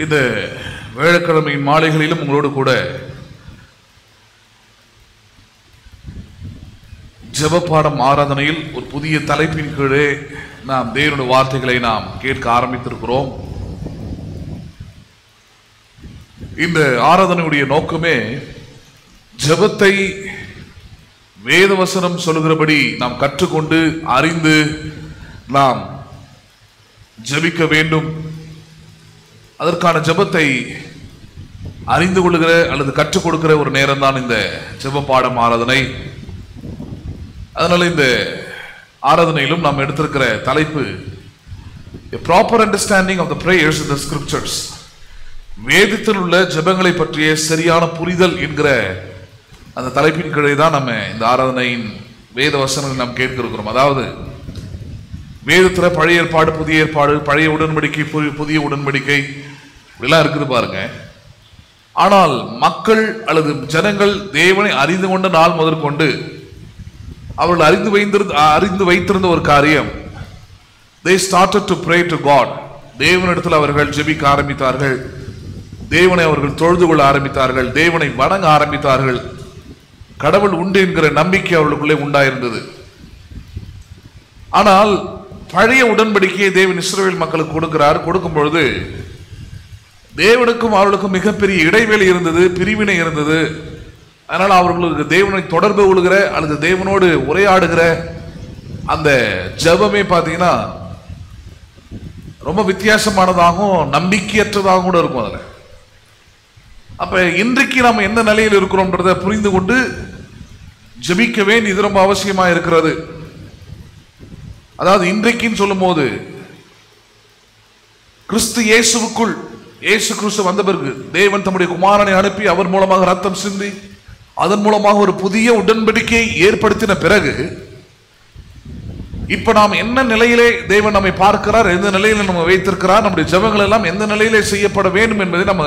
இந்த வேளைக்கிழமையின் மாலைகளிலும் உங்களோடு கூட ஜெபப்பாடம் ஆராதனையில் ஒரு புதிய தலைப்பின் கீழே நாம் தேவனுடைய வார்த்தைகளை நாம் கேட்க ஆரம்பித்திருக்கிறோம். இந்த ஆராதனையுடைய நோக்கமே ஜெபத்தை வேதவசனம் சொல்லுகிறபடி நாம் கற்றுக்கொண்டு அறிந்து நாம் ஜெபிக்க வேண்டும். அதற்கான ஜெபத்தை அறிந்து கொள்ளுகிற அல்லது கற்றுக் கொடுக்கிற ஒரு நேரம் தான் இந்த ஜெபப்பாடம் ஆராதனை. அதனால இந்த ஆராதனையிலும் நாம் எடுத்திருக்கிற தலைப்பு A proper understanding of the prayers in the scriptures. வேதத்தில் உள்ள ஜெபங்களை பற்றிய சரியான புரிதல் என்கிற அந்த தலைப்பின் கீழே தான் நம்ம இந்த ஆராதனையின் வேத வசனங்கள் நாம் கேட்க இருக்கிறோம். அதாவது வேதத்தில் பழைய ஏற்பாடு, புதிய ஏற்பாடு, பழைய உடன்படிக்கை, புதிய உடன்படிக்கை இப்படிலாம் இருக்குது பாருங்க. ஆனால் மக்கள் அல்லது ஜனங்கள் தேவனை அறிந்து கொண்ட நாள் முதற்கொண்டு அவர்கள் அறிந்து வைத்திருந்த ஒரு காரியம், they started to pray to God. தேவனிடத்தில் அவர்கள் ஜெபிக்க ஆரம்பித்தார்கள், தேவனை அவர்கள் தொழுது கொள்ள ஆரம்பித்தார்கள், தேவனை வணங்க ஆரம்பித்தார்கள். கடவுள் உண்டு என்கிற நம்பிக்கை அவர்களுக்குள்ளே உண்டாயிருந்தது. ஆனால் பழைய உடன்படிக்கையை தேவன் இஸ்ரவேல் மக்களுக்கு கொடுக்கும் பொழுது தேவனுக்கும் அவர்களுக்கும் மிகப்பெரிய இடைவெளி இருந்தது, பிரிவினை இருந்தது. அதனால் அவர்களுக்கு தேவனை தொடர்பு கொள்கிற அல்லது தேவனோடு உரையாடுகிற அந்த ஜெபமே பார்த்தீங்கன்னா ரொம்ப வித்தியாசமானதாகவும் நம்பிக்கையற்றதாகவும் கூட இருக்கும். அதில் அப்ப இன்றைக்கு நாம் எந்த நிலையில் இருக்கிறோம்ன்றதை புரிந்து கொண்டு ஜெபிக்க வேண்டியது ரொம்ப அவசியமா இருக்கிறது. அதாவது இன்றைக்குன்னு சொல்லும் போது கிறிஸ்து இயேசுவுக்குள், இயேசு கிறிஸ்து வந்த பிறகு தேவன் தம்முடைய குமாரனை அனுப்பி அவர் மூலமாக ரத்தம் சிந்தி அதன் மூலமாக ஒரு புதிய உடன்படிக்கையை ஏற்படுத்தின பிறகு இப்ப நாம் என்ன நிலையிலே தேவன் நம்மை பார்க்கிறார், எந்த நிலையில நம்ம வைத்திருக்கிறார், நம்முடைய ஜெபங்கள் எல்லாம் எந்த நிலையிலே செய்யப்பட வேண்டும் என்பதை நம்ம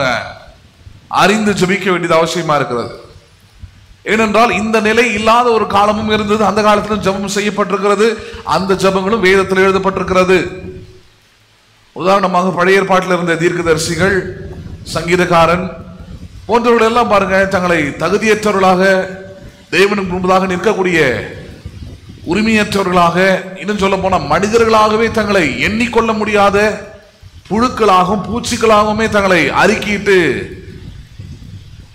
அறிந்து ஜெபிக்க வேண்டியது அவசியமா இருக்கிறது. ஏனென்றால் இந்த நிலை இல்லாத ஒரு காலமும் இருந்தது. அந்த காலத்திலும் ஜெபம் செய்யப்பட்டிருக்கிறது, அந்த ஜெபங்களும் வேதத்தில் எழுதப்பட்டிருக்கிறது. உதாரணமாக பழைய ஏற்பாட்டில் இருந்த தீர்க்கதரிசிகள், சங்கீதக்காரன் போன்றவர்கள் எல்லாம் பாருங்க, தங்களை தகுதியற்றவர்களாக தேவனுக்கு முன்பதாக நிற்கக்கூடிய உரிமையற்றவர்களாக, இன்னும் சொல்ல போனா மனிதர்களாகவே தங்களை எண்ணிக்கொள்ள முடியாத புழுக்களாகவும் பூச்சிகளாகவுமே தங்களை அறிக்கிட்டு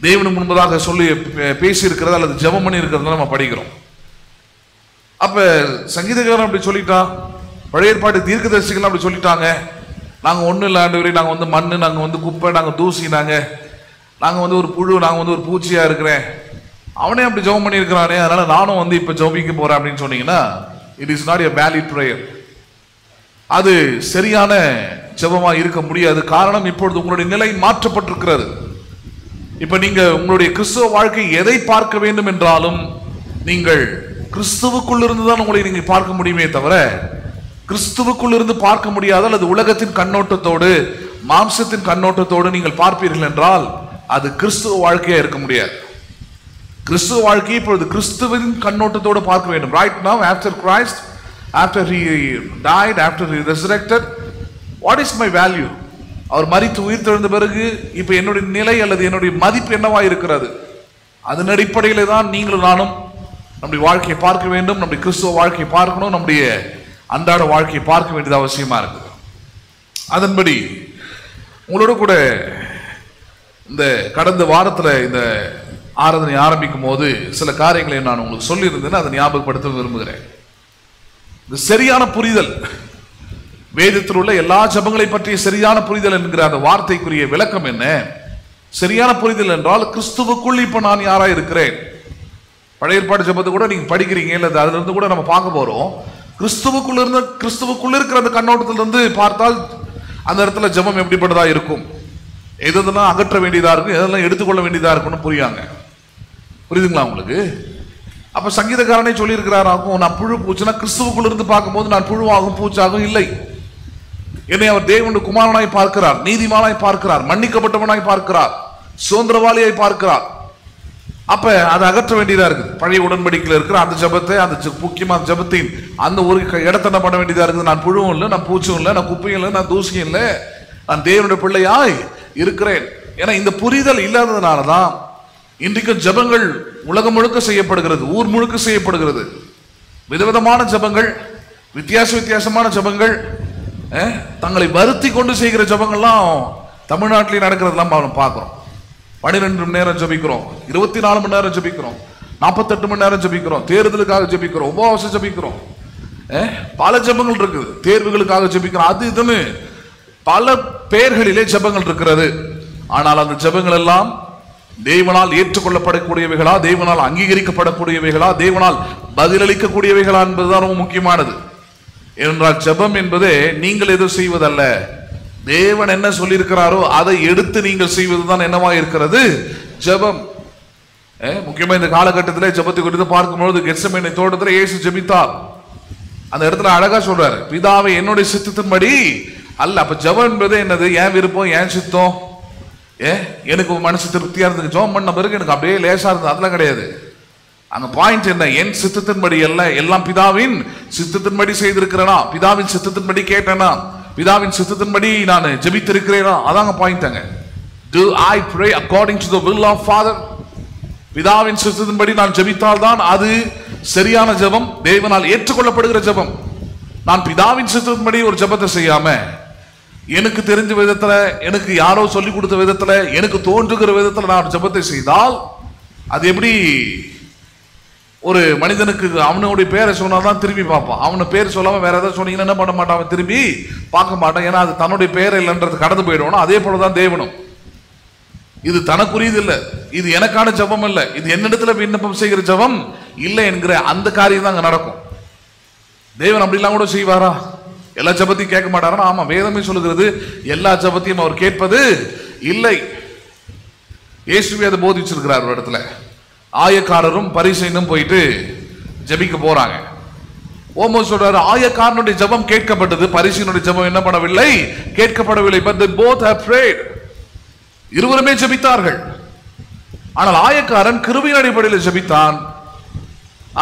தேவனுக்கு முன்பதாக சொல்லி பேசி இருக்கிறது அல்லது ஜெபம் பண்ணி இருக்கிறது நம்ம படிக்கிறோம். அப்ப சங்கீதக்காரன் அப்படி சொல்லிட்டான், பழைய ஏற்பாட்டு தீர்க்கதரிசிகள் அப்படி சொல்லிட்டாங்க, நாங்க ஒன்றும் இல்லை ஆண்டவரே, நாங்க வந்து மண்ணு, நாங்க வந்து குப்பை, நாங்க தூசி, நாங்க வந்து ஒரு புழு, நாங்க வந்து ஒரு பூச்சியா இருக்கிறேன். அவனே அப்படி ஜெபம் பண்ணி இருக்கிறானே, அதனால நானும் வந்து இப்ப ஜெபிக்க போறேன் அப்படின்னு சொன்னீங்கன்னா it is not a valid prayer. அது சரியான ஜெபமா இருக்க முடியாது. காரணம், இப்பொழுது உங்களுடைய நிலை மாற்றப்பட்டிருக்கிறது. இப்ப நீங்க உங்களுடைய கிறிஸ்துவ வாழ்க்கை எதை பார்க்க வேண்டும் என்றாலும் நீங்கள் கிறிஸ்துவுக்குள் இருந்துதான் உங்களை நீங்க பார்க்க முடியுமே தவிர கிறிஸ்துவுக்குள் இருந்து பார்க்க முடியாத அல்லது உலகத்தின் கண்ணோட்டத்தோடு, மாம்சத்தின் கண்ணோட்டத்தோடு நீங்கள் பார்ப்பீர்கள் என்றால் அது கிறிஸ்துவ வாழ்க்கையா இருக்க முடியாது. கிறிஸ்துவ வாழ்க்கையை இப்பொழுது கிறிஸ்துவின் கண்ணோட்டத்தோடு பார்க்க வேண்டும். Right now, after Christ, after he died, after he resurrected, what is my value? அவர் மரித்து உயிர் தெழுந்த பிறகு இப்ப என்னுடைய நிலை அல்லது என்னுடைய மதிப்பு என்னவா இருக்கிறது? அதன் அடிப்படையில தான் நீங்களும் நானும் நம்முடைய வாழ்க்கையை பார்க்க வேண்டும், நம்முடைய கிறிஸ்துவ வாழ்க்கையை பார்க்கணும், நம்முடைய அன்றாட வாழ்க்கையை பார்க்க வேண்டியது அவசியமா இருக்குது. அதன்படி உங்களோட கூட இந்த கடந்த வாரத்தில் இந்த ஆராதனை ஆரம்பிக்கும் போது சில காரியங்களை நான் உங்களுக்கு சொல்லியிருந்தேன், அதை ஞாபகப்படுத்த விரும்புகிறேன். இந்த சரியான புரிதல், வேதத்தில் உள்ள எல்லா ஜெபங்களை பற்றிய சரியான புரிதல் என்கிற அந்த வார்த்தைக்குரிய விளக்கம் என்ன? சரியான புரிதல் என்றால் கிறிஸ்துவுக்குள் இப்ப நான் யாரா இருக்கிறேன். பழைய ஏற்பாடு ஜெபத்தை கூட நீங்க படிக்கிறீங்க, இல்லை அதுல இருந்து கூட நம்ம பார்க்க போறோம். கிறிஸ்துவுக்குள்ள இருக்கிற அந்த கண்ணோட்டத்திலிருந்து பார்த்தால் அந்த இடத்துல ஜெபம் எப்படிப்பட்டதா இருக்கும், எதெல்லாம் அகற்ற வேண்டியதா இருக்கும், எதெல்லாம் எடுத்துக்கொள்ள வேண்டியதா இருக்கும்னு புரியுதுங்களா உங்களுக்கு? அப்ப சங்கீதக்காரனே சொல்லி இருக்கிறாராகும், நான் புழு பூச்சுனா கிறிஸ்துவுக்குள்ள இருந்து பார்க்கும்போது நான் புழுவாகும் பூச்சாகும் இல்லை. என்னை அவர் தேவனுடைய குமாரனாய் பார்க்கிறார், நீதிமானாய் பார்க்கிறார், மன்னிக்கப்பட்டவனாய் பார்க்கிறார், சுதந்திரவாளியாய் பார்க்கிறார். அப்ப அதை அகற்ற வேண்டியதா இருக்குது. பழைய உடன்படிக்கையில் இருக்கிற அந்த ஜபத்தை, அந்த முக்கியமான ஜபத்தின் அந்த ஒரு இடத்தை பண்ண வேண்டியதா இருக்குது. நான் புழுவும் இல்லை, நான் பூச்சும் இல்லை, நான் குப்பையும் இல்லை, நான் தூசியும் இல்லை, நான் தேவனுடைய பிள்ளையாய் இருக்கிறேன். ஏன்னா இந்த புரிதல் இல்லாததுனாலதான் இன்றைக்கு ஜபங்கள் உலகம் முழுக்க செய்யப்படுகிறது, ஊர் முழுக்க செய்யப்படுகிறது. விதவிதமான ஜபங்கள், வித்தியாசமான ஜபங்கள், தங்களை வருத்தி கொண்டு செய்கிற ஜபங்கள்லாம் தமிழ்நாட்டிலே நடக்கிறதெல்லாம் பார்க்கிறோம். 12 மணி நேரம் ஜபிக்கிறோம், 24 மணி நேரம் ஜபிக்கிறோம், 48 மணி நேரம் ஜபிக்கிறோம், தேர்தலுக்காக ஜபிக்கிறோம், உபவாசம் ஜபிக்கிறோம், பல ஜபங்கள் இருக்குது, தேர்வுகளுக்காக ஜபிக்கிறோம், அது இதுன்னு பல பெயர்களிலே ஜபங்கள் இருக்கிறது. ஆனால் அந்த ஜபங்கள் எல்லாம் தேவனால் ஏற்றுக்கொள்ளப்படக்கூடியவைகளா, தேவனால் அங்கீகரிக்கப்படக்கூடியவைகளா, தேவனால் பதிலளிக்கக்கூடியவைகளா என்பதுதான் ரொம்ப முக்கியமானது. ஏனென்றால் ஜபம் என்பதே நீங்கள் எது செய்வதல்ல, தேவன் என்ன சொல்லியிருக்கிறாரோ அதை எடுத்து நீங்கள் செய்வதுதான் என்னவா இருக்கிறது ஜபம். முக்கியமா இந்த காலகட்டத்தில் ஜபத்தை குறித்து பார்க்கும்போது கெத்செமனே தோட்டத்தில் இயேசு ஜபித்தார். அந்த இடத்துல அழகா சொல்றாரு, பிதாவை என்னுடைய சித்தத்தின்படி அல்ல. அப்ப ஜபம் என்பது என்னது? என் விருப்பம், என் சித்தம், எனக்கு மனசு திருப்தியா இருந்தது ஜபம் பண்ண பிறகு எனக்கு அப்படியே லேசா இருந்தது, அதெல்லாம் கிடையாது. அங்க பாயிண்ட் என்ன? என் சித்தத்தின்படி அல்ல, எல்லாம் பிதாவின் சித்தத்தின்படி செய்திருக்கிறேனா, பிதாவின் சித்தத்தின்படி கேட்டேனா, பிதாவின் சித்தத்தின்படி நான் ஜெபித்திருக்கிறேனா, அதாங்க பாயிண்ட். அங்க do I pray according to the will of Father? பிதாவின் சித்தத்தின்படி நான் ஜெபித்தால் தான் அது சரியான ஜெபம், தேவனால் ஏற்றுக்கொள்ளப்படுகிற ஜெபம். நான் பிதாவின் சித்தத்தின்படி ஒரு ஜெபத்தை செய்யாம எனக்கு தெரிஞ்ச விதத்துல, எனக்கு யாரோ சொல்லி கொடுத்த விதத்துல, எனக்கு தோன்றுகிற விதத்துல நான் ஜெபத்தை செய்தால் அது எப்படி? ஒரு மனிதனுக்கு அவனுடைய பேரை சொன்னாதான் திரும்பி பார்ப்பான். அவனு பேர் சொல்லாம வேற ஏதாவது சொன்னீங்கன்னா என்ன பண்ண மாட்டான், அவன் திரும்பி பார்க்க மாட்டான். ஏன்னா அது தன்னுடைய பேர் இல்லைன்றது கடந்து போயிடுவானோ. அதே போலதான் தேவனும். இது தனக்குரியது இல்லை, இது எனக்கான ஜபம் இல்லை, இது என்னிடத்துல விண்ணப்பம் செய்கிற ஜபம் இல்லை என்கிற அந்த காரியம் தான் அங்க நடக்கும். தேவன் அப்படிலாம் கூட செய்வாரா? எல்லா ஜபத்தையும் கேட்க மாட்டாரா? ஆமா, வேதமே சொல்லுகிறது எல்லா ஜபத்தையும் அவர் கேட்பது இல்லை. இயேசுவே அதை போதிச்சிருக்கிறார். ஒரு இடத்துல ஆயக்காரரும் பரிசேயனும் போயிட்டு ஜபிக்க போறாங்க. ஓமோஸ் சொல்றாரு, ஆயக்காரனுடைய ஜபம் கேட்கப்பட்டது, பரிசேயனுடைய ஜபம் என்ன பண்ணவில்லை, கேட்கப்படவில்லை. But they both have prayed. இருவருமே ஜபித்தார்கள். ஆனால் ஆயக்காரன் கிருபையின் அடிப்படையில் ஜபித்தான்,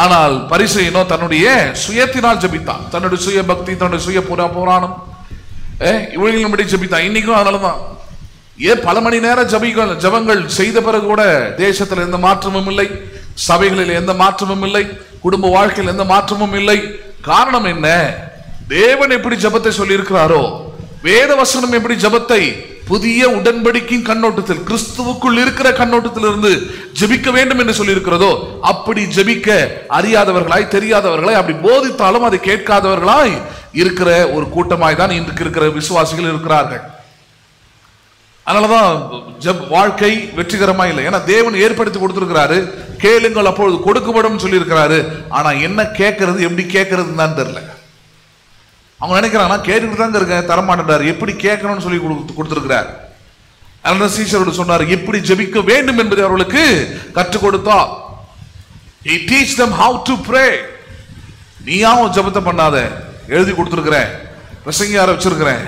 ஆனால் பரிசேயனோ தன்னுடைய சுயத்தினால் ஜபித்தான், தன்னுடைய சுய பக்தி, தன்னுடைய சுய புராணம் இவர்களின்படி ஜபித்தான். இன்னைக்கும் அதனாலதான் பல மணி நேரம் ஜபங்கள் செய்த பிறகு கூட தேசத்தில் எந்த மாற்றமும் இல்லை, சபைகளில் எந்த மாற்றமும் இல்லை, குடும்ப வாழ்க்கையில் எந்த மாற்றமும் இல்லை. காரணம் என்ன? தேவன் எப்படி ஜபத்தை சொல்லி இருக்கிறாரோ, வேத வசனம் எப்படி ஜபத்தை புதிய உடன்படிக்கையின் கண்ணோட்டத்தில், கிறிஸ்துவுக்குள் இருக்கிற கண்ணோட்டத்தில் இருந்து ஜபிக்க வேண்டும் என்று சொல்லி இருக்கிறதோ அப்படி ஜபிக்க அறியாதவர்களாய், தெரியாதவர்களாய், அப்படி போதித்தாலும் அதை கேட்காதவர்களாய் இருக்கிற ஒரு கூட்டமாய் தான் இன்றைக்கு இருக்கிற விசுவாசிகள் இருக்கிறார்கள். அதனாலதான் வாழ்க்கை வெற்றிகரமா இல்லை. ஏன்னா தேவன் ஏற்படுத்தி கொடுத்திருக்கிறாரு, கேளுங்கள் அப்பொழுது கொடுக்கப்படும் சொல்லி இருக்கிறாரு. ஆனா என்ன கேட்கறது, எப்படி கேட்கறதுன்னு தான் தெரியல. அவங்க நினைக்கிறாங்கன்னா கேட்டுக்கிட்டு தாங்க இருக்கேன், தரமாட்டாரு, எப்படி கேட்கணும்னு சொல்லி கொடுத்திருக்கிறார். அதனால சீஷரோடு சொன்னார், எப்படி ஜெபிக்க வேண்டும் என்பதை அவர்களுக்கு கற்றுக் கொடுத்தார். He teach them how to pray. நீயாவும் ஜெபத்தை பண்ணாத, எழுதி கொடுத்திருக்கிறேன், பிரசங்கியார வச்சிருக்கிறேன்,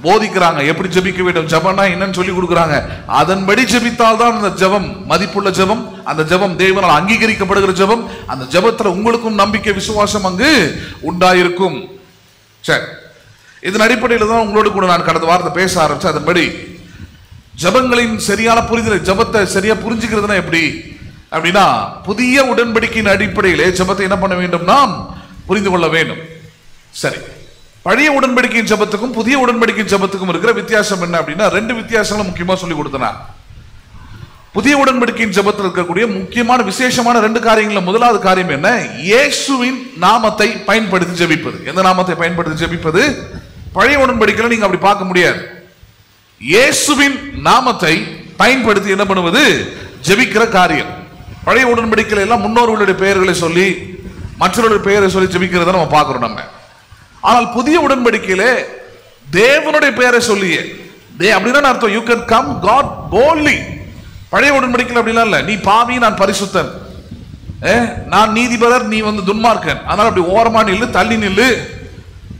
போதிக்கிறாங்க எப்படி ஜெபிக்க வேண்டும், ஜெபம்னா என்னன்னு சொல்லி கொடுக்குறாங்க. அதன்படி ஜெபித்தால் தான் அந்த ஜெபம் மதிப்புள்ள ஜெபம், அந்த ஜெபம் தேவனால் அங்கீகரிக்கப்படுகிற ஜெபம். அந்த ஜெபத்துல உங்களுக்கும் நம்பிக்கை, விசுவாசம் அங்கு உண்டாயிருக்கும். சரி, இதன் அடிப்படையில் தான் உங்களோடு கூட நான் கடந்த வாரத்தை பேச ஆரம்பிச்சேன். அதன்படி ஜெபங்களின் சரியான புரிதல், ஜெபத்தை சரியா புரிஞ்சுக்கிறதுனா எப்படி அப்படின்னா, புதிய உடன்படிக்கையின் அடிப்படையிலே ஜெபத்தை என்ன பண்ண வேண்டும், நாம் புரிந்து கொள்ள வேண்டும். சரி, பழைய உடன்படிக்கையின் ஜெபத்துக்கும் புதிய உடன்படிக்கையின் ஜெபத்துக்கும் இருக்கிற வித்தியாசம் என்ன அப்படின்னா, ரெண்டு வித்தியாசங்களும் முக்கியமா சொல்லி கொடுத்தனா. புதிய உடன்படிக்கையின் ஜெபத்தில் இருக்கக்கூடிய முக்கியமான விசேஷமான ரெண்டு காரியங்கள். முதலாவது காரியம் என்ன? இயேசுவின் நாமத்தை பயன்படுத்தி ஜெபிப்பது. எந்த நாமத்தை பயன்படுத்தி ஜெபிப்பது? பழைய உடன்படிக்கையில நீங்க அப்படி பார்க்க முடியாது. இயேசுவின் நாமத்தை பயன்படுத்தி என்ன பண்ணுவது? ஜெபிக்கிற காரியம். பழைய உடன்படிக்கையில எல்லாம் முன்னோர்களுடைய பெயர்களை சொல்லி, மற்றவர்களுடைய பெயரை சொல்லி ஜெபிக்கிறத நம்ம பார்க்கிறோம் நம்ம. ஆனால் புதிய உடன்படிக்கையிலே தேவனுடைய பெயரை சொல்லியே, அப்படின்னா அர்த்தம் you can come God boldly. பழைய உடன்படிக்கையில் அப்படிலாம் இல்ல, நீ பாவி நான் பரிசுத்தன், நான் நீதிபரர் நீ துன்மார்க்கன், அதனால அப்படி ஓரமா நில்லு, தள்ளி நில்லு,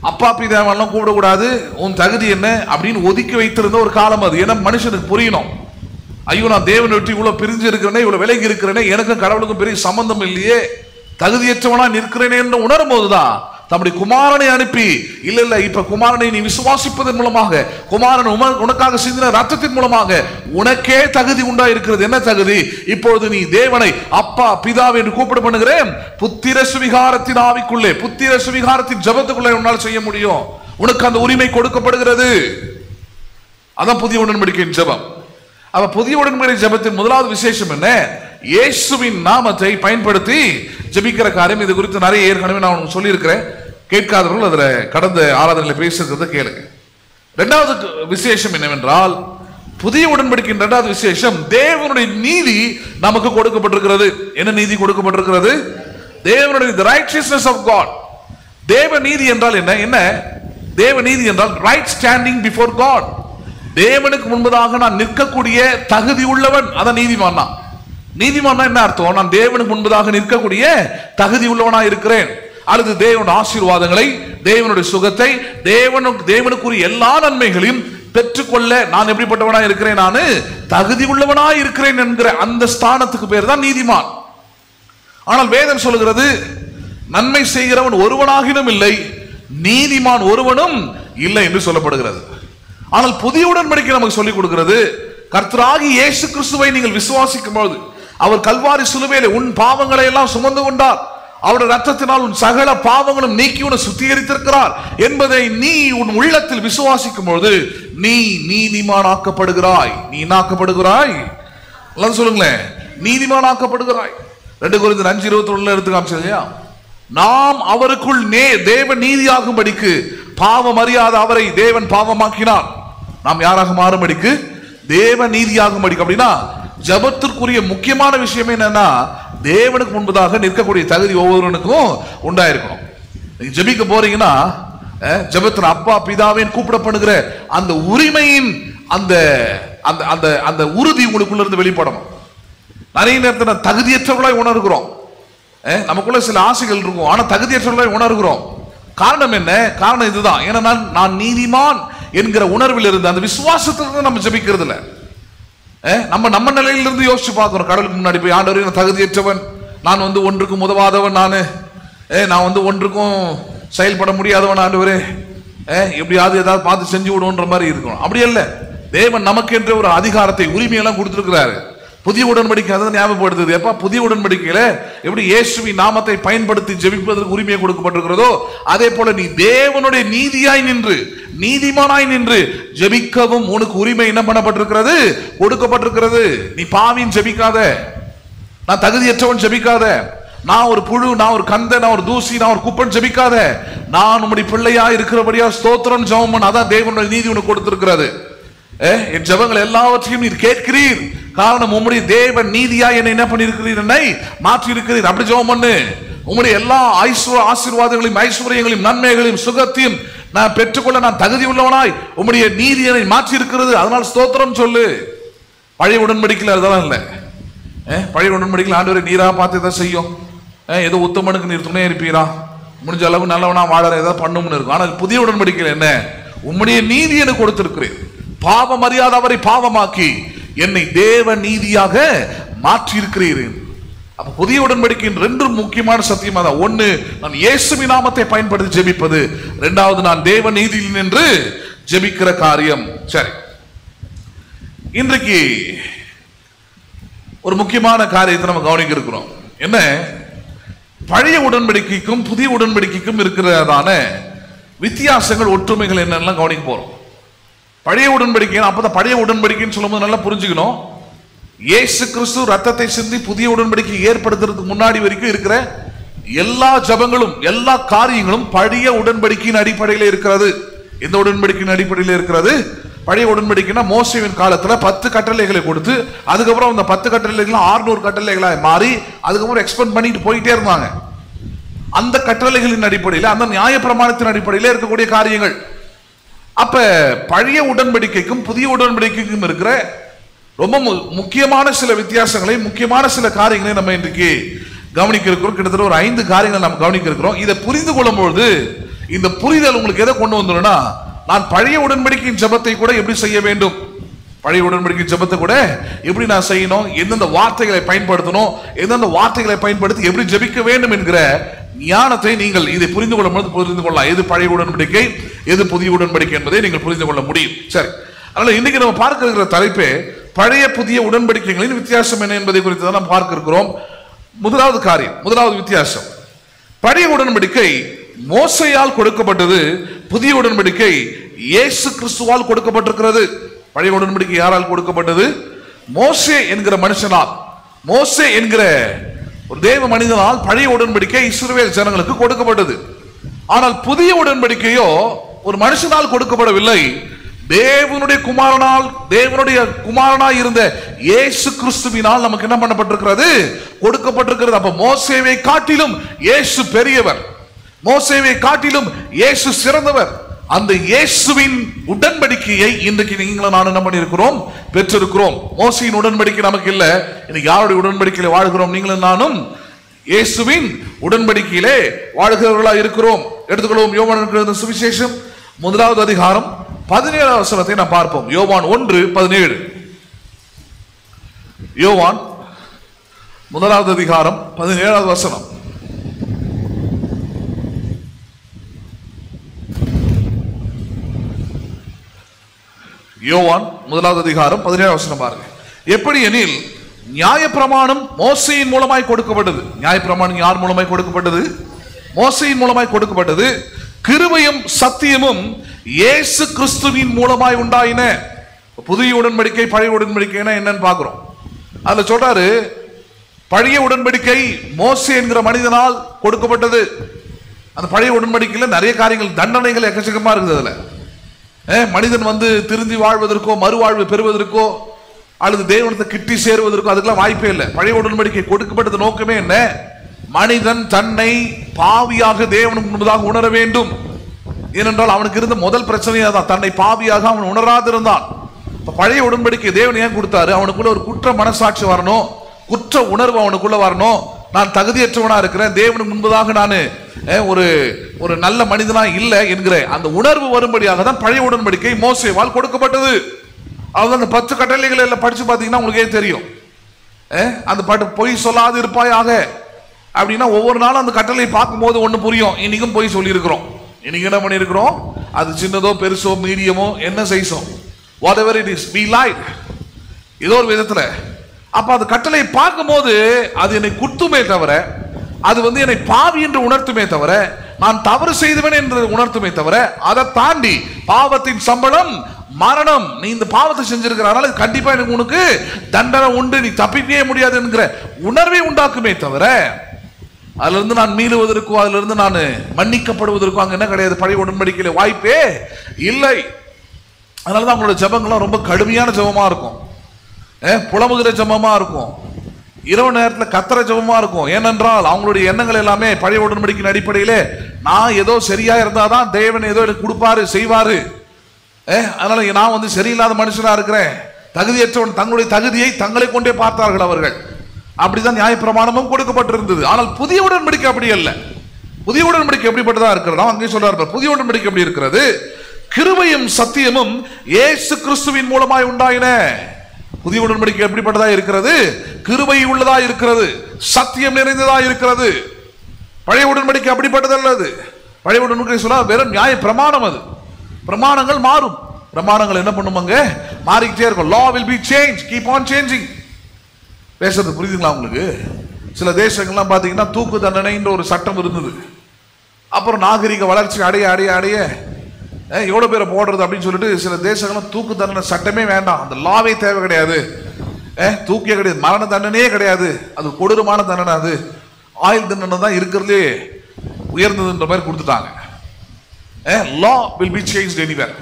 அப்பா பிதாவெல்லாம் கூப்பிடக்கூடாது, உன் தகுதி என்ன அப்படின்னு ஒதுக்கி வைத்திருந்த ஒரு காலம் அது. ஏன்னா மனுஷனுக்கு புரியணும், ஐயோ நான் தேவனை விட்டு இவ்வளவு பிரிஞ்சு இருக்கிறேனே, இவ்வளவு விலகி இருக்கிறேனே, எனக்கும் கடவுளுக்கும் பெரிய சம்பந்தம் இல்லையே, தகுதியற்றவனா நிற்கிறேனே என்று உணரும் போதுதான் தம்முடைய குமாரனை அனுப்பி, இல்ல இப்ப குமாரனை நீ விசுவாசிப்பதன் மூலமாக, குமாரன் உனக்காக சிந்தின ரத்தத்தின் மூலமாக உனக்கே தகுதி உண்டா இருக்கிறது. என்ன தகுதி? இப்பொழுது நீ தேவனை அப்பா பிதாவை என்று கூப்பிட பண்ணுகிறேன். புத்திர சுவிகாரத்தின் ஆவிக்குள்ளே, புத்திர சுவிகாரத்தின் ஜபத்துக்குள்ளே உன்னால் செய்ய முடியும். உனக்கு அந்த உரிமை கொடுக்கப்படுகிறது. அதான் புதிய உடன்படிக்கையின் ஜபம். அப்ப புதிய உடன்படிக்கை ஜபத்தின் முதலாவது விசேஷம் என்ன? இயேசுவின் நாமத்தை பயன்படுத்தி ஜபிக்கிற காரியம். இது குறித்து நிறைய ஏற்கனவே நான் சொல்லி இருக்கிறேன். கேட்காதவர்கள் அதுல கடந்த ஆராதனையில பேசுறத கேளுங்க. இரண்டாவது விசேஷம் என்னவென்றால், புதிய உடன்படிக்கையின் இரண்டாவது விசேஷம், தேவனுடைய நீதி நமக்கு கொடுக்கப்பட்டிருக்கிறது. என்ன நீதி கொடுக்கப்பட்டிருக்கிறது? தேவனுடைய the righteousness of God. தேவ நீதி என்றால் என்ன? என்ன தேவ நீதி என்றால்? Right standing before God. தேவனுக்கு முன்பதாக நான் நிற்கக்கூடிய தகுதி உள்ளவன். அதான் நீதிமான். நீதிமான் என்ன அர்த்தம்? நான் தேவனுக்கு முன்பதாக நிற்கக்கூடிய தகுதி உள்ளவனா இருக்கிறேன். அல்லது தேவனுடைய ஆசீர்வாதங்களை, தேவனுடைய சுகத்தை, தேவனுக்குரிய எல்லா நன்மைகளையும் பெற்றுக்கொள்ள நான் எப்படிப்பட்டவனா இருக்கிறேன்? நான் தகுதி உள்ளவனா இருக்கிறேன் என்கிற அந்த ஸ்தானத்துக்கு பேர் தான் நீதிமான். ஆனால் வேதம் சொல்லுகிறது, நன்மை செய்கிறவன் ஒருவனாகினும் இல்லை, நீதிமான் ஒருவனும் இல்லை என்று சொல்லப்படுகிறது. ஆனால் புதிய உடன்படிக்கை நமக்கு சொல்லிக் கொடுக்கிறது, கர்த்தராகிய இயேசு கிறிஸ்துவை நீங்கள் விசுவாசிக்கும் பொழுது, அவர் கல்வாரி சிலுவையிலே உன் பாவங்களை எல்லாம் சுமந்து கொண்டார், அவருடைய ரத்தத்தினால் உன் சகல பாவங்களும் நீக்கி உன்னை சுத்திகரித்திருக்கிறார் என்பதை நீ உன் உள்ளத்தில் விசுவாசிக்கும் பொழுது நீ நீதிமானாக்கப்படுகிறாய். நீ என்னாக்கப்படுகிறாய்? சொல்லுங்களேன், நீதிமானாக்கப்படுகிறாய். 2 கொரிந்தியர் 5:21 எடுத்து காமிச்சது இல்லையா? நாம் அவருக்குள் தேவ நீதியாகும்படிக்கு பாவம் அறியாத அவரை தேவன் பாவமாக்கினார். நாம் யாராக மாறும்படிக்கு? தேவ நீதியாகும்படிக்கு. அப்படின்னா ஜபத்திற்குரிய முக்கியமான விஷயம் என்னன்னா, தேவனுக்கு முன்பதாக நிற்கக்கூடிய தகுதி ஒவ்வொருவனுக்கும் உண்டாயிருக்கணும். நீங்க ஜபிக்க போறீங்கன்னா, ஜபத்தின் அப்பா பிதாவின் கூப்பிடப்படுகிற அந்த உரிமையின் அந்த அந்த அந்த அந்த உறுதி உங்களுக்குள்ள இருந்து வெளிப்படணும். நிறைய நேரத்தில் தகுதியற்றவர்களாய் உணர்கிறோம். நமக்குள்ள சில ஆசைகள் இருக்கும், ஆனா தகுதியற்றவர்களாய் உணர்கிறோம். காரணம் என்ன? காரணம் இதுதான். ஏன்னா நான் நீதிமான் என்கிற உணர்வில் இருந்து, அந்த விசுவாசத்திலிருந்து நம்ம ஜபிக்கிறது இல்ல. நம்ம நிலையிலிருந்து யோசிச்சு பார்க்கிறோம். கடவுளுக்கு முன்னாடி போய், ஆண்டவரே நான் தகுதியற்றவன், நான் ஒன்றுக்கும் உதவாதவன், நான் ஒன்றுக்கும் செயல்பட முடியாதவன், ஆண்டவரே எப்படியாவது ஏதாவது பார்த்து செஞ்சு விடுன்ற மாதிரி இருக்கணும். அப்படி அல்ல. தேவன் நமக்கு என்ற ஒரு அதிகாரத்தை, உரிமையெல்லாம் கொடுத்திருக்கிறாரு. புதிய உடன்படிக்கை அதை ஞாபகப்படுத்துது. எப்ப புதிய உடன்படிக்கையில எப்படி இயேசுவின் நாமத்தை பயன்படுத்தி ஜெபிப்பதற்கு உரிமையை கொடுக்கப்பட்டிருக்கிறதோ, அதே போல நீ தேவனுடைய நீதியாய் நின்று, நீதிமானாய் நின்று ஜெபிக்கவும் உனக்கு உரிமை என்ன பண்ணப்பட்டிருக்கிறது? கொடுக்கப்பட்டிருக்கிறது. நீ பாவின் ஜெபிக்காத, நான் தகுதியற்றவன் ஜெபிக்காத, நான் ஒரு புழு, நான் ஒரு கந்த, நான் ஒரு தூசி, நான் ஒரு குப்பன் ஜெபிக்காத. நான் உம்முடைய பிள்ளையா இருக்கிறபடியா ஸ்தோத்திரம் ஜெபம். அதான் தேவனுடைய நீதி உனக்கு கொடுத்திருக்கிறது. என் ஜெபங்கள் எல்லாவற்றையும் நீர் கேட்கிறீர். காரணம், உம்முடைய தேவ நீதியா என்னை என்ன பண்ணிருக்கிறீர்? என்னை மாற்றி இருக்கிறீர். அப்படி ஜெபம் பண்ணு. உம்முடைய எல்லா ஆசீர்வாதங்களையும், ஐஸ்வர்யங்களையும், நன்மைகளையும், சுகத்தையும் நான் பெற்றுக்கொள்ள நான் தகுதி உள்ளவனாய் உம்முடைய நீதி என்னை மாற்றி இருக்கிறது, அதனால் ஸ்தோத்திரம் சொல்லு. பழைய உடன்படிக்கையில் அதெல்லாம் இல்லை. பழைய உடன்படிக்கையில் ஆண்டவரை நீரா பார்த்து எதாவது செய்யும், ஏதோ உத்தமனுக்கு நீர் துணை இருப்பீரா, முடிஞ்ச அளவு நல்லவனா வாழற ஏதாவது பண்ணும்னு இருக்கும். ஆனால் புதிய உடன்படிக்கையில் என்ன? உம்முடைய நீதி எனக்கு கொடுத்திருக்கிறேன். பாவம் அறியாத அவரை பாவமாக்கி என்னை தேவ நீதியாக மாற்றி இருக்கிறீர்கள். அப்ப புதிய உடன்படிக்கையின் 2 முக்கியமான சத்தியம் அதான். ஒன்னு, நான் இயேசுவின் நாமத்தை பயன்படுத்தி ஜெபிப்பது. 2வது, நான் தேவ நீதியில் நின்று ஜெபிக்கிற காரியம். சரி, இன்றைக்கு ஒரு முக்கியமான காரியத்தை நம்ம கவனிக்க இருக்கிறோம். என்ன? பழைய உடன்படிக்கைக்கும் புதிய உடன்படிக்கைக்கும் இருக்கிறதான வித்தியாசங்கள், ஒற்றுமைகள் என்னெல்லாம் கவனிக்க போறோம். பழைய உடன்படிக்கை, அப்பதான் பழைய உடன்படிக்கைன்னு சொல்லும்போது நல்லா புரிஞ்சுக்கணும். இயேசு கிறிஸ்து ரத்தத்தை சிந்தி புதிய உடன்படிக்கை ஏற்படுத்துறதுக்கு முன்னாடி வரைக்கும் இருக்கிற எல்லா ஜபங்களும், எல்லா காரியங்களும் பழைய உடன்படிக்கையின் அடிப்படையில் இருக்கிறது. எந்த உடன்படிக்கையின் அடிப்படையில் இருக்கிறது? பழைய உடன்படிக்கைனா மோசேவின் காலத்துல 10 கட்டளைகளை கொடுத்து, அதுக்கப்புறம் அந்த 10 கட்டளைகள் 600 கட்டளைகளாக மாறி, அதுக்கப்புறம் எக்ஸ்பெண்ட் பண்ணிட்டு போயிட்டே இருந்தாங்க. அந்த கட்டளைகளின் அடிப்படையில், அந்த நியாய பிரமாணத்தின் அடிப்படையில் இருக்கக்கூடிய காரியங்கள். அப்ப பழைய உடன்படிக்கைக்கும் புதிய உடன்படிக்கைக்கும் இருக்கிற ரொம்ப முக்கியமான சில வித்தியாசங்களை, முக்கியமான சில காரியங்களை நம்ம இன்றைக்கு கவனிக்க இருக்கிறோம். கிட்டத்தட்ட ஒரு 5 காரியங்கள் நம்ம கவனிக்க இருக்கிறோம். இதை புரிந்து கொள்ளும் பொழுது இந்த புரிதல் உங்களுக்கு எதை கொண்டு வந்துடும்னா, நான் பழைய உடன்படிக்கையின் ஜெபத்தை கூட எப்படி செய்ய வேண்டும், பழைய உடன்படிக்கையின் ஜெபத்தை கூட எப்படி நான் செய்யணும், எந்தெந்த வார்த்தைகளை பயன்படுத்தணும், எந்தெந்த வார்த்தைகளை பயன்படுத்தி எப்படி ஜெபிக்க வேண்டும் என்கிற ஞானத்தை நீங்கள் இதை புரிந்து கொள்ளலாம். எது பழைய உடன்படிக்கை, எது புதிய உடன்படிக்கை என்பதை நீங்கள் புரிந்து கொள்ள முடியும். சரி, அதனால இன்னைக்கு நம்ம பார்க்க இருக்கிற தலைப்பே பழைய புதிய உடன்படிக்கைகளின் வித்தியாசம் என்ன என்பதை குறித்து தான் நாம் பார்க்க இருக்கிறோம். முதலாவது காரியம், முதலாவது வித்தியாசம், பழைய உடன்படிக்கை மோசேயால் கொடுக்கப்பட்டது, புதிய உடன்படிக்கை இயேசு கிறிஸ்துவால் கொடுக்கப்பட்டிருக்கிறது. பழைய உடன்படிக்கை யாரால் கொடுக்கப்பட்டது? மோசே என்கிற மனுஷனால், மோசே என்கிற ஒரு தேவ மனிதனால் பழைய உடன்படிக்கை இஸ்ரவேல் ஜனங்களுக்கு கொடுக்கப்பட்டது. ஆனால் புதிய உடன்படிக்கையோ ஒரு மனுஷனால் கொடுக்கப்படவில்லை, தேவனுடைய குமாரனால், தேவனுடைய குமாரனாய் இருந்த இயேசு கிறிஸ்துவினால் நமக்கு என்ன பண்ணப்பட்டிருக்கிறது? கொடுக்கப்பட்டிருக்கிறது. அப்ப மோசேவை காட்டிலும் இயேசு பெரியவர், மோசேவை காட்டிலும் இயேசு சிறந்தவர். அந்த இயேசுவின் உடன்படிக்கையை இன்றைக்கு நீங்களும் நான் என்ன பண்ணியிருக்கிறோம்? பெற்றிருக்கிறோம். மோசையின் உடன்படிக்கை நமக்கு இல்ல. இன்னைக்கு யாருடைய உடன்படிக்கையில வாழ்கிறோம்? நீங்களும் நானும் இயேசுவின் உடன்படிக்கையிலே வாழ்கிறவர்களா இருக்கிறோம். எடுத்துக்கொள்வோம். யோவான் சுவிசேஷம் 1வது அதிகாரம் 17வது வசனத்தை நாம் பார்ப்போம். யோவான் 1:17. யோவான் 1வது அதிகாரம் 17வது வசனம். யோவான் 1வது அதிகாரம் 17வது வசனம் பாருங்க. எப்படி எனில் நியாயப்பிரமாணம் மோசேயின் மூலமாய் கொடுக்கப்பட்டது. நியாயப்பிரமாணம் யார் மூலமாய் கொடுக்கப்பட்டது? மோசேயின் மூலமாய் கொடுக்கப்பட்டது. கிருபையும் சத்தியமும் இயேசு கிறிஸ்துவின் மூலமாய் உண்டாயின. புதிய உடன்படிக்கை பழைய உடன்படிக்கைனா என்னன்னு பார்க்கிறோம். அதுல சொல்றாரு, பழைய உடன்படிக்கை மோசே என்கிற மனிதனால் கொடுக்கப்பட்டது. அந்த பழைய உடன்படிக்கையில நிறைய காரியங்கள், தண்டனைகள் எக்கச்சக்கமா இருக்குது. அதுல மனிதன் திருந்தி வாழ்வதற்கோ மறுவாழ்வு பெறுவதற்கோ அல்லது தேவனத்தை கிட்டி சேருவதற்கோ அதுக்கெல்லாம் வாய்ப்பே இல்லை. பழைய உடன்படிக்கை கொடுக்கப்பட்டது நோக்கமே என்ன? மனிதன் தன்னை பாவியாக தேவனுக்கு முன்பதாக உணர வேண்டும். ஏனென்றால் அவனுக்கு இருந்த முதல் பிரச்சனையா தான், தன்னை பாவியாக அவன் உணராதிருந்தான். பழைய உடன்படிக்கை தேவன் ஏன் கொடுத்தாரு? அவனுக்குள்ள ஒரு குற்ற மனசாட்சி வரணும், குற்ற உணர்வு அவனுக்குள்ள வரணும். நான் தகுதியற்றவனா இருக்கிறேன், தேவனுக்கு முன்பதாக நான் ஒரு நல்ல மனிதனா இல்லை என்கிற அந்த உணர்வு வரும்படியாக தான் பழைய உடன்படிக்கை மோசேவால் கொடுக்கப்பட்டது. அதுதான் அந்த 10 கட்டளைகள் எல்லாம் படிச்சு பார்த்தீங்கன்னா உங்களுக்கே தெரியும். அந்த பாட்டு பொய் சொல்லாது இருப்பாயாக அப்படின்னா ஒவ்வொரு நாளும் அந்த கட்டளை பார்க்கும்போது ஒன்று புரியும். இன்னைக்கும் பொய் சொல்லியிருக்கிறோம். இன்னைக்கு என்ன பண்ணியிருக்கிறோம்? அது சின்னதோ பெருசோ மீடியமோ என்ன சைஸோ, whatever it is, we lied ஏதோ ஒரு விதத்துல. அப்ப அந்த கட்டளை பார்க்கும்போது அது என்னை குத்துமே தவிர, அது என்னை பாவி என்று உணர்த்துமே தவிர, நான் தவறு செய்தவன் என்று உணர்த்துமே தவிர, அதை தாண்டி பாவத்தின் சம்பளம் மரணம், நீ இந்த பாவத்தை செஞ்சிருக்கிறனால கண்டிப்பா எனக்கு உனக்கு தண்டனை உண்டு, நீ தப்பிக்கவே முடியாது என்கிற உணர்வை உண்டாக்குமே தவிர, அதுல இருந்து நான் மீளுவதற்கோ அதுல இருந்து நான் மன்னிக்கப்படுவதற்கோ அங்க என்ன கிடையாது. பழைய உடன்படிக்கையில வாய்ப்பே இல்லை. அதனாலதான் அவங்களோட ஜபங்கள்லாம் ரொம்ப கடுமையான ஜபமா இருக்கும், புலம்புகிற ஜபமா இருக்கும், இரவு நேரத்தில் கத்திர ஜபமா இருக்கும். ஏனென்றால் அவங்களுடைய எண்ணங்கள் எல்லாமே பழைய உடன்படிக்கையின் அடிப்படையிலே நான் ஏதோ சரியா இருந்தாதான் தேவன் ஏதோ எனக்கு கொடுப்பாரு செய்வாரு. அதனால நான் சரியில்லாத மனுஷனா இருக்கிறேன், தகுதியற்றவன். தங்களுடைய தகுதியை தங்களை கொண்டே பார்த்தார்கள் அவர்கள். அப்படிதான் நியாயப்பிரமாணமும் கொடுக்கப்பட்டிருந்தது. ஆனால் புதிய உடன்படிக்கை அப்படி அல்ல. புதிய உடன்படிக்கை எப்படிப்பட்டதா இருக்கிறதா அங்கே சொல்றாரு. புதிய உடன்படிக்கை எப்படி இருக்கிறது? கிருபையும் சத்தியமும் இயேசு கிறிஸ்துவின் மூலமாய் உண்டாயின. புதிய உடன்படிக்கை எப்படிப்பட்டதா இருக்கிறது? கிருபை உள்ளதா இருக்கிறது, சத்தியம் நிறைந்ததா இருக்கிறது. பழைய உடன்படிக்கை அப்படிப்பட்டதல்லது. பழைய உடன்படிக்கை சொல்ல வெறும் நியாய பிரமாணம். அது பிரமாணங்கள் மாறும். பிரமாணங்கள் என்ன பண்ணுவாங்க? மாறிக்கிட்டே இருக்கும். law will be changed, keep on changing. பேசுறது புரியுதுங்களா உங்களுக்கு? சில தேசங்கள்லாம் பார்த்தீங்கன்னா தூக்கு தண்டனைன்ற ஒரு சட்டம் இருந்தது. அப்புறம் நாகரிக வளர்ச்சி அடைய அடைய அடைய எவ்வளோ பேரை போடுறது அப்படின்னு சொல்லிட்டு சில தேசங்களும் தூக்கு தண்டனை சட்டமே வேண்டாம், அந்த லாவே தேவை கிடையாது, தூக்கியே கிடையாது, மரண தண்டனையே கிடையாது, அது கொடூரமான தண்டனை, அது ஆயுள் தண்டனை தான் இருக்கிறதுலே உயர்ந்ததுன்ற மாதிரி கொடுத்துட்டாங்க. law will be changed anywhere.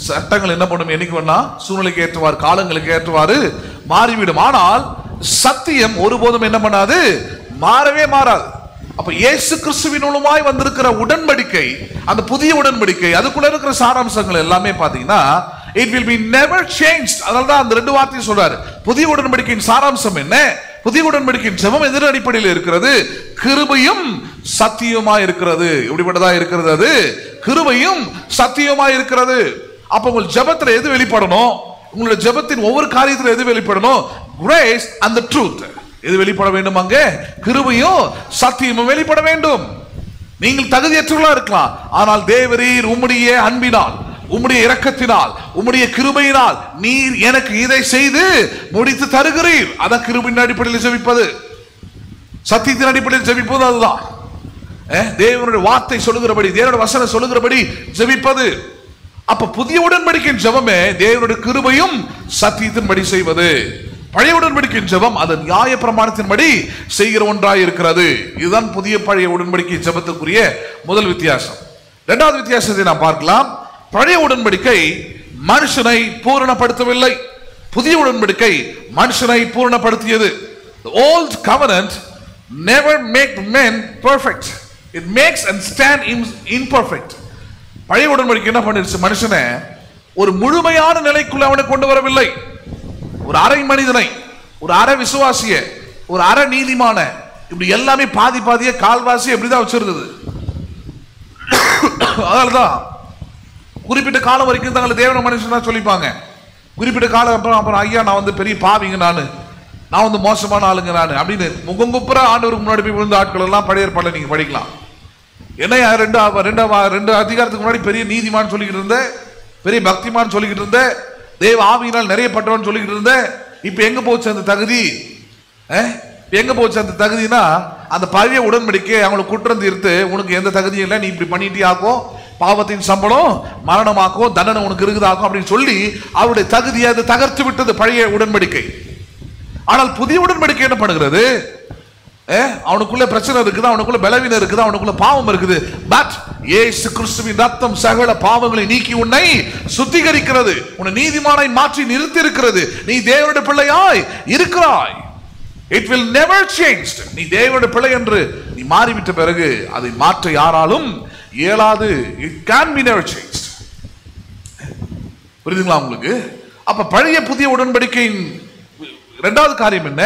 சட்டங்கள் என்ன பண்ணும்? என்னைக்கு வேணா சூழ்நிலைக்கு ஏற்றவாறு, காலங்களுக்கு ஏற்றவாறு மாறிவிடும். ஆனால் சத்தியம் ஒருபோதும் என்ன பண்ணாது? மாறவே மாறாது. அப்ப இயேசு கிறிஸ்துவின் மூலமாய் வந்திருக்கிற உடன்படிக்கை, அந்த புதிய உடன்படிக்கை, அதுக்குள்ள இருக்கிற சாராம்சங்கள் எல்லாமே பாத்தீங்கன்னா it will be never changed. அதனால்தான் அந்த ரெண்டு வார்த்தையை சொல்றாரு. புதிய உடன்படிக்கையின் சாராம்சம் என்ன? புதிய உடன்படிக்கையின் ஜெபம் எதிர் அடிப்படையில் இருக்கிறது, கிருபையும் சத்தியமா இருக்கிறது. எப்படிப்பட்டதா இருக்கிறது? அது கிருபையும் சத்தியமா இருக்கிறது. அப்ப உங்கள் ஜெபத்துல எது வெளிப்படணும்? உங்களுடைய ஜெபத்தின் ஒவ்வொரு காரியத்துல எது வெளிப்படணும்? Grace and the truth. எது வெளிப்பட வேண்டும்? அங்கே கிருபையும் சத்தியமும் வெளிப்பட வேண்டும். நீங்கள் தகுதியற்றவர்களா இருக்கலாம், ஆனால் தேவரீர் உம்முடைய அன்பினால், உம்முடைய இரக்கத்தினால், உம்முடைய கிருபையினால் நீர் எனக்கு இதை செய்து முடித்து தருகிறீர். அதான் கிருபையின் அடிப்படையில் ஜெபிப்பது, சத்தியத்தின் அடிப்படையில் ஜெபிப்பது. அதுதான் தேவனுடைய வார்த்தை சொல்லுகிறபடி, தேவனுடைய வசனம் சொல்லுகிறபடி ஜெபிப்பது. அப்ப புதிய உடன்படிக்கையின் ஜெபமே தேவனுடைய கிருபையும் சத்தியத்தின்படி செய்வது. பழைய உடன்படிக்கையின் ஜெபம் அது நியாய பிரமாணத்தின்படி செய்கிற ஒன்றாய் இருக்கிறது. இதுதான் புதிய பழைய உடன்படிக்கை ஜெபத்துக்குரிய முதல் வித்தியாசம். இரண்டாவது வித்தியாசத்தை நாம் பார்க்கலாம். பழைய உடன்படிக்கை மனுஷனை பூரணப்படுத்தவில்லை, புதிய உடன்படிக்கை மனுஷனை பூரணப்படுத்தியது. The old covenant never make men perfect, it makes and stand imperfect. பழைய உடன்படிக்கை என்ன பண்ணிருச்சு, மனுஷனை ஒரு முழுமையான நிலைக்குள்ள அவனை கொண்டு வரவில்லை. ஒரு அரை மனிதனை, ஒரு அரை விசுவாசிய, ஒரு அரை நீதிமான, இப்படி எல்லாமே பாதி பாதிய கால்வாசி எப்படிதான் வச்சிருந்தது. அதனாலதான் குறிப்பிட்ட காலம் வரைக்கும் தங்களை தேவன மனுஷன் சொல்லிப்பாங்க. குறிப்பிட்ட காலம் அப்புறம் ஐயா நான் வந்து பெரிய பாவிங்க, நான் வந்து மோசமான ஆளுங்க நான் அப்படின்னு முகங்குப்புற ஆண்டவருக்கு முன்னாடி போய் விழுந்த ஆட்கள் எல்லாம் பழைய ஏற்பாடுல நீங்க படிக்கலாம். என்ன ரெண்டு அதிகாரத்துக்கு முன்னாடி பெரிய நீதிமான் சொல்லிக்கிட்டு இருந்த, பெரிய பக்திமான் சொல்லிக்கிட்டு இருந்த, தேவ ஆவியினால் நிறைய பட்டவன் சொல்லிக்கிட்டு இருந்த, இப்ப எங்க போச்சு அந்த தகுதி? எங்க போச்சு அந்த தகுதினா, அந்த பழைய உடன்படிக்கை அவங்களுக்கு குற்றம் தீர்த்து உனக்கு எந்த தகுதியும் இல்லை, நீ இப்படி பண்ணிட்டியாக்கோ, பாவத்தின் சம்பளம் மரணமாக்கோ, தண்டனை உனக்கு இருக்குதாக்கும் அப்படின்னு சொல்லி அவருடைய தகுதியை அது தகர்த்து விட்டது பழைய உடன்படிக்கை. ஆனால் புதிய உடன்படிக்கை என்ன பண்ணுகிறது, அவனுக்குள்ள பிரச்சனை இருக்குது, அவனுக்குள்ள பலவீனம் இருக்குது, அவனுக்குள்ள பாவம் இருக்குது. பட் இயேசு கிறிஸ்துவின் ரத்தம் சகல பாவங்களை நீக்கி உன்னை சுத்திகரிக்கிறது, உன்னை நீதிமானாய் மாற்றி நிறுத்தி இருக்கிறது. நீ தேவனுடைய பிள்ளையாய் இருக்கிறாய். It will never change. நீ தேவனுடைய பிள்ளை என்று நீ மாறிவிட்ட பிறகு அதை மாற்ற யாராலும் இயலாது. It can be never changed. புரியுதுங்களா உங்களுக்கு? அப்ப பழைய புதிய உடன்படிக்கையின் இரண்டாவது காரியம் என்ன,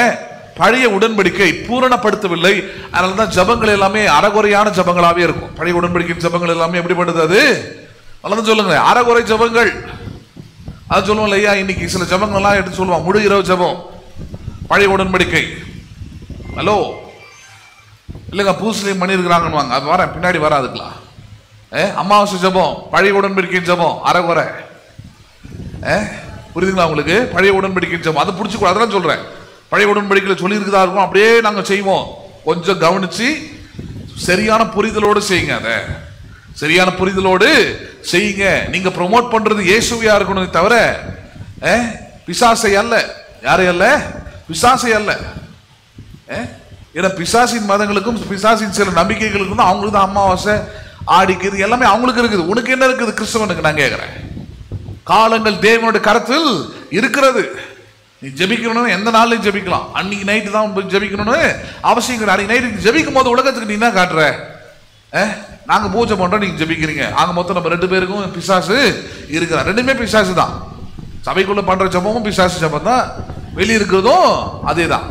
பழைய உடன்படிக்கை பூரணப்படுத்தவில்லை. அதனாலதான் ஜபங்கள் எல்லாமே அறகுறையான ஜபங்களாவே இருக்கும். பழைய உடன்படிக்கையின் ஜபங்கள் எல்லாமே எப்படிப்பட்டது, அது நல்லதான் சொல்லுங்க, அறகுறை ஜபங்கள். அது சொல்லுவோம் இல்லையா, இன்னைக்கு சில ஜபங்கள் எல்லாம் எடுத்து சொல்லுவான் முழு இரவு ஜபம் பழைய உடன்படிக்கை. ஹலோ இல்லைங்க பூசலையும் பண்ணியிருக்கிறாங்கன்னு வாங்க, அது வரேன் பின்னாடி வராதுக்கலாம். அமாவாசை ஜபம் பழைய உடன்படிக்கையின் ஜபம் அறகுறை. புரியுதுங்களா உங்களுக்கு? பழைய உடன்படிக்கையின் ஜபம் அதை பிடிச்சிக்கூட, அதெல்லாம் சொல்றேன். பழைய உடன்படிக்கையில் சொல்லி இருக்குதா இருக்கும், அப்படியே நாங்க செய்வோம். கொஞ்சம் கவனிச்சு சரியான புரிதலோடு செய்யுங்க. அதை சரியான புரிதலோடு செய்யுங்க. நீங்க ப்ரொமோட் பண்றது இயேசுவையா இருக்கணும் தவிர பிசாசை அல்ல. யாரை அல்ல? பிசாசை அல்ல. ஏன்னா பிசாசின் மதங்களுக்கும் பிசாசின் சில நம்பிக்கைகளுக்கும் தான் அவங்களுக்கு தான் அமாவாசை ஆடிக்குது எல்லாமே அவங்களுக்கு இருக்குது. உனக்கு என்ன இருக்குது கிறிஸ்தவனுக்கு? நான் கேட்கிறேன். காலங்கள் தேவனுடைய கரத்தில் இருக்கிறது. நீ ஜெபிக்கணும்னு எந்த நாள்லையும் ஜெபிக்கலாம். அன்னைக்கு நைட்டு தான் ஜெபிக்கணும்னு அவசியம் கிடையாது. அன்னைக்கு நைட்டு ஜெபிக்கும் போது உலகத்துக்கு நீ என்ன காட்டுற, நாங்க பூஜை பண்றோம் நீங்க ஜெபிக்கிறீங்க. ஆக மொத்தம் நம்ம ரெண்டு பேருக்கும் பிசாசு இருக்கிறான். ரெண்டுமே பிசாசு தான். சபைக்குள்ள பண்ற ஜபமும் பிசாசு ஜபம் தான், வெளியே இருக்கிறதும் அதே தான்.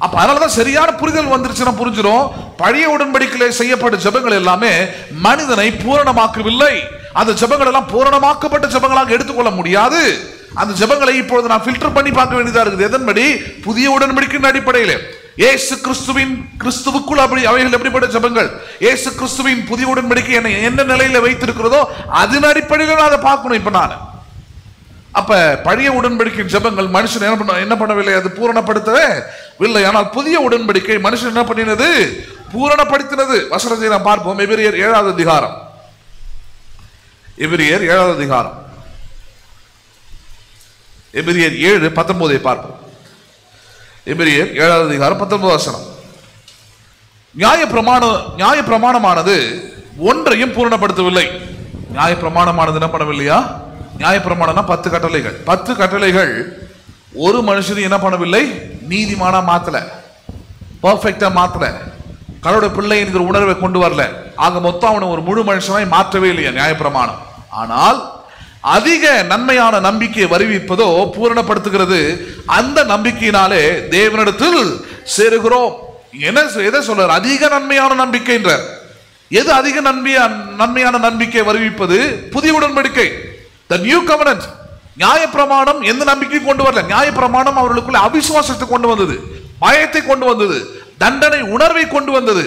அப்ப அதனாலதான் சரியான புரிதல் வந்துருச்சுன்னா புரிஞ்சிடும். பழைய உடன்படிக்கையில் செய்யப்பட்ட ஜபங்கள் எல்லாமே மனிதனை பூரணமாக்கவில்லை. அந்த ஜபங்கள் எல்லாம் பூரணமாக்கப்பட்ட ஜபங்களாக எடுத்துக்கொள்ள முடியாது. அந்த ஜபங்களை இப்பொழுது நான் ஃபில்டர் பண்ணி பார்க்க வேண்டியதா இருக்குது. எதன்படி? புதிய உடன்படிக்கையின் அடிப்படையில் இயேசு கிறிஸ்துவுக்குள் அப்படி அவைகள் எப்படிப்பட்ட ஜபங்கள், இயேசு கிறிஸ்துவின் புதிய உடன்படிக்கை என்ன நிலையில வைத்திருக்கிறதோ அதன் அடிப்படையில் நான் அதை பார்க்கணும். இப்ப நான் அப்ப பழைய உடன்படிக்கையின் ஜபங்கள் மனுஷன் என்ன பண்ணவில்லை, அது பூரணப்படுத்தவே இல்லை. ஆனால் புதிய உடன்படிக்கை மனுஷன் என்ன பண்ணினது, பூரணப்படுத்தினது. வசனத்தை நாம் பார்ப்போம். எபிரியர் 7வது அதிகாரம், எபிரியர் 7வது அதிகாரம், எபிரியர் 7:19 பார்ப்போம். எபிரியர் 7வது அதிகாரம் 19 வசனம். நியாய பிரமாணமானது ஒன்றையும் பூரணப்படுத்தவில்லை. நியாய பிரமாணமானது என்ன பண்ணவில்லையா? நியாய பிரமாணம்னா 10 கட்டளைகள். 10 கட்டளைகள் ஒரு மனுஷன் என்ன பண்ணவில்லை, நீதிமானா மாத்தல, பர்ஃபெக்டா மாத்தல, கடவுளுடைய பிள்ளை என்கிற உணர்வை கொண்டு வரல. ஆக மொத்தம் அவனை ஒரு முழு மனுஷனாய் மாற்றவே இல்லையா நியாய பிரமாணம். ஆனால் அதிக நன்மையான நம்பிக்கையை வருவிப்பதோ பூரணப்படுத்துகிறது. அந்த நம்பிக்கையினாலே தேவனிடத்தில் சேருகிறோம். எதை சொல்றார்? அதிக நன்மையான நம்பிக்கை என்றார். எது அதிக நன்மையான நம்பிக்கை வருவிப்பது? புதிய உடன்படிக்கை, the new covenant. நியாய பிரமாணம் எந்த நம்பிக்கை கொண்டு வரல. நியாய பிரமாணம் அவர்களுக்குள்ள அவிசுவாசத்தை கொண்டு வந்தது, பயத்தை கொண்டு வந்தது, தண்டனை உணர்வை கொண்டு வந்தது.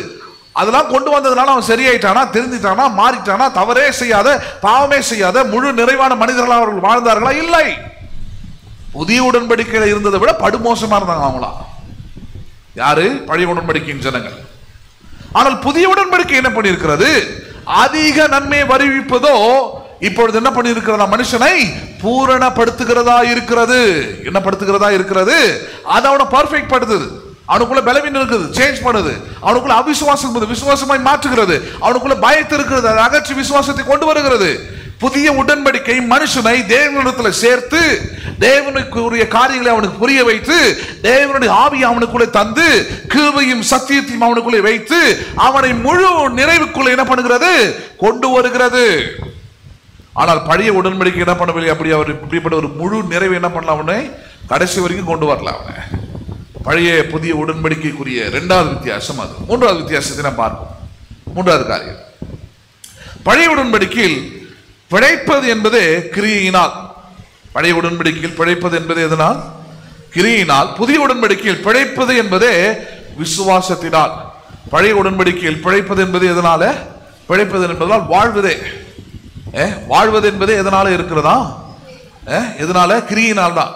அதெல்லாம் கொண்டு வந்ததுனால அவன் சரியாயிட்டானா, தெரிஞ்சிட்டானா, மாறிட்டானா, தவறே செய்யாத, பாவமே செய்யாத முழு நிறைவான மனிதர்களாக அவர்கள் வாழ்ந்தார்களா? இல்லை. புதிய உடன்படிக்கையில இருந்ததை விட படுமோசமா இருந்தாங்க அவங்களா. யாரு? பழைய உடன்படிக்கையின் ஜனங்கள். ஆனால் புதிய உடன்படிக்கை என்ன பண்ணியிருக்கிறது? அதிக நன்மை வருவிப்பதோ இப்பொழுது என்ன பண்ணியிருக்கிறதா? மனுஷனை பூரணப்படுத்துகிறதா இருக்கிறது. என்ன படுத்துகிறதா இருக்கிறது? அது அவனை பர்ஃபெக்ட் படுத்துது. அவனுக்குள்ள பலவீனம் இருக்குது, சேஞ்ச் பண்ணுது. அவனுக்குள்ள அவிசுவாசம் விசுவாசமாய் மாற்றுகிறது. அவனுக்குள்ள பயத்து இருக்கிறது, அதை அகற்றி விசுவாசத்தை கொண்டு வருகிறது. புதிய உடன்படிக்கை மனுஷனை தேவனிடத்தில் சேர்த்து, தேவனுக்குரிய காரியங்களை அவனுக்கு புரிய வைத்து, தேவனுடைய ஆவியை அவனுக்குள்ளே தந்து, கிருபையும் சத்தியத்தையும் அவனுக்குள்ளே வைத்து, அவனை முழு நிறைவுக்குள்ள என்ன பண்ணுகிறது? கொண்டு வருகிறது. ஆனால் பழைய உடன்படிக்கை என்ன பண்ணவில்லை. அப்படி அவர் இப்படிப்பட்ட ஒரு முழு நிறைவு என்ன பண்ணலாம்? அவனை கடைசி வரைக்கும் கொண்டு வரலாம். அவனை பழைய புதிய உடன்படிக்கைக்குரிய இரண்டாவது வித்தியாசம் அது. மூன்றாவது வித்தியாசத்தை நாம் பார்ப்போம். மூன்றாவது காரியம், பழைய உடன்படிக்கையில் பிழைப்பது என்பது கிரியையினால். பழைய உடன்படிக்கையில் பிழைப்பது என்பது எதனால்? கிரியையினால். புதிய உடன்படிக்கையில் பிழைப்பது என்பது விசுவாசத்தினால். பழைய உடன்படிக்கையில் பிழைப்பது என்பது எதனால? பிழைப்பது என்பதால் வாழ்வதே. வாழ்வது என்பது எதனால இருக்கிறதா? எதனால? கிரியினால் தான்.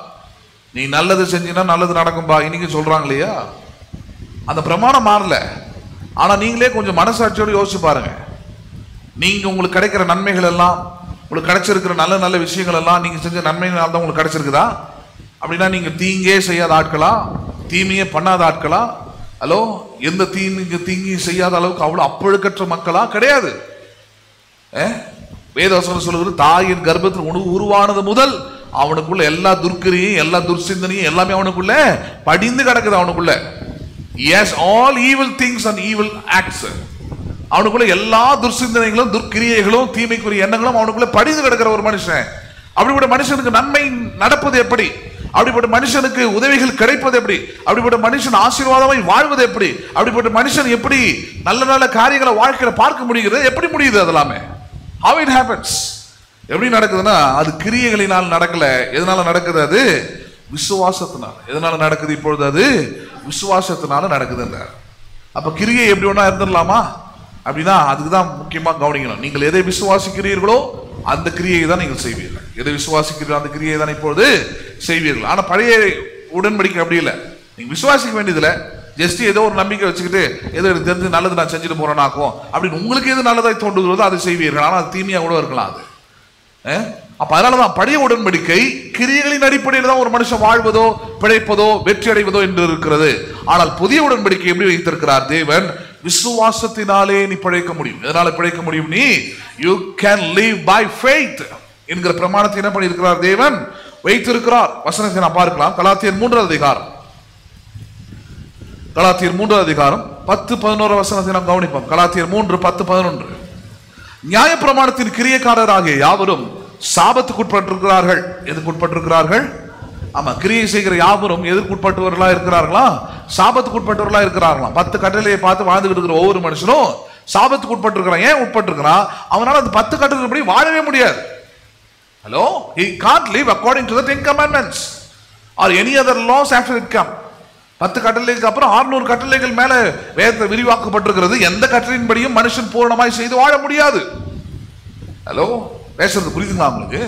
நீ நல்லது செஞ்சினா நல்லது நடக்கும்பா இன்னைக்கு சொல்றாங்க இல்லையா? அந்த பிரமாணம் மாறல. ஆனா நீங்களே கொஞ்சம் மனசாட்சியோடு யோசிச்சு பாருங்க. நீங்க உங்களுக்கு கிடைக்கிற நன்மைகள் எல்லாம், உங்களுக்கு கிடைச்சிருக்கிற நல்ல நல்ல விஷயங்கள் எல்லாம் நீங்க செஞ்ச நன்மைகளால் தான் உங்களுக்கு கிடைச்சிருக்குதா? அப்படின்னா நீங்க தீங்கே செய்யாத ஆட்களா? தீமையே பண்ணாத ஆட்களா? ஹலோ, எந்த தீங்கையும் செய்யாத அளவுக்கு அவ்வளவு அப்பழுக்கற்ற மக்களா? கிடையாது. வேதவசனம் சொல்லுகிறது, தாயின் கர்ப்பத்தில் உருவானது முதல் அவனுக்குள்ள எல்லா துர்க்கிரியும் எல்லா துர்சிந்தனையும் எல்லாமே அவனுக்குள்ள படிந்து கிடக்குது. அவனுக்குள்ள yes all evil things and evil acts. அவனுக்குள்ள எல்லா துர்சிந்தனைகளும் துர்க்கிரியைகளும் தீமைக்குரிய எண்ணங்களும் அவனுக்குள்ள படிந்து கிடக்கிற ஒரு மனுஷன். அப்படிப்பட்ட மனுஷனுக்கு நன்மை நடப்பது எப்படி? அப்படிப்பட்ட மனுஷனுக்கு உதவிகள் கிடைப்பது எப்படி? அப்படிப்பட்ட மனுஷன் ஆசீர்வாதமாய் வாழ்வது எப்படி? அப்படிப்பட்ட மனுஷன் எப்படி நல்ல நல்ல காரியங்களை வாழ்க்கையில பார்க்க முடிகிறது? எப்படி முடியுது? அதெல்லாமே how it happens? எப்படி நடக்குதுன்னா, அது கிரியைகளினால் நடக்கல. எதனால நடக்குது? அது விசுவாசத்தினால. எதனால நடக்குது? இப்பொழுது அது விசுவாசத்தினால நடக்குதுன்றார். அப்ப கிரியை எப்படி ஒண்ணா இருந்துடலாமா? அப்படின்னா அதுக்குதான் முக்கியமா கவனிக்கணும். நீங்கள் எதை விசுவாசிக்கிறீர்களோ அந்த கிரியை தான் நீங்கள் செய்வீர்கள். எதை விசுவாசிக்கிறீர்களோ அந்த கிரியை தான் இப்பொழுது செய்வீர்கள். ஆனா பழைய உடன்படிக்கை அப்படி இல்லை. நீங்க விசுவாசிக்க வேண்டியதில்லை. ஜஸ்ட் ஏதோ ஒரு நம்பிக்கை வச்சுக்கிட்டு ஏதோ எனக்கு தெரிஞ்சு நல்லது நான் செஞ்சுட்டு போறேனாக்கும் அப்படின்னு உங்களுக்கு எது நல்லதாய் தோன்றுகிறதோ அதை செய்வீர்கள். ஆனால் அது தீமையா கூட இருக்கலாம். அது அப்ப அதனாலதான் பழைய உடன்படிக்கை கிரியைகளின் அடிப்படையில் தான் ஒரு மனுஷன் வாழ்வதோ பிழைப்பதோ வெற்றி அடைவதோ என்று இருக்கிறது. ஆனால் புதிய உடன்படிக்கை எப்படி வைத்திருக்கிறார் தேவன்? விசுவாசத்தினாலே நீ பிழைக்க முடியும். எதனால பிழைக்க முடியும்? நீ you can live by faith என்கிற பிரமாணத்தை என்ன பண்ணியிருக்கிறார்? தேவன் வைத்திருக்கிறார். வசனத்தை நான் பார்க்கலாம். கலாத்தியர் 3வது அதிகாரம், கலாத்தியர் 3வது அதிகாரம் 10-11 வசனத்தை நாம் கவனிப்போம். கலாத்தியர் 3:10-11. நியாய பிரமாணத்தின் கிரியைக்காரராகிய யாவரும் சாபத்துக்குட்பட்டிருக்கிறார்கள். எதுக்கு உட்பட்டிருக்கிறார்கள்? ஆமா, கிரியை செய்கிற யாவரும் எதற்குட்பட்டவர்களா இருக்கிறார்களா? சாபத்துக்குட்பட்டவர்களா இருக்கிறார்களாம். 10 கட்டளையை பார்த்து வாழ்ந்துகிட்டு இருக்கிற ஒவ்வொரு மனுஷனும் சாபத்துக்கு உட்பட்டிருக்கிறான். ஏன் உட்பட்டிருக்கிறான்? அவனால அந்த 10 கட்டளைப்படி வாழவே முடியாது. Hello, he can't live according to the 10 commandments or any other laws after it come. 10 கட்டளைக்கு அப்புறம் 600 கட்டளைகள் மேல வேதத்தில் விரிவாக்கப்பட்டிருக்கிறது. எந்த கட்டளையின்படியும் மனுஷன் பூரணமாய் செய்து வாழ முடியாது. ஹலோ, பேசுறது புரியுதுங்களா உங்களுக்கு?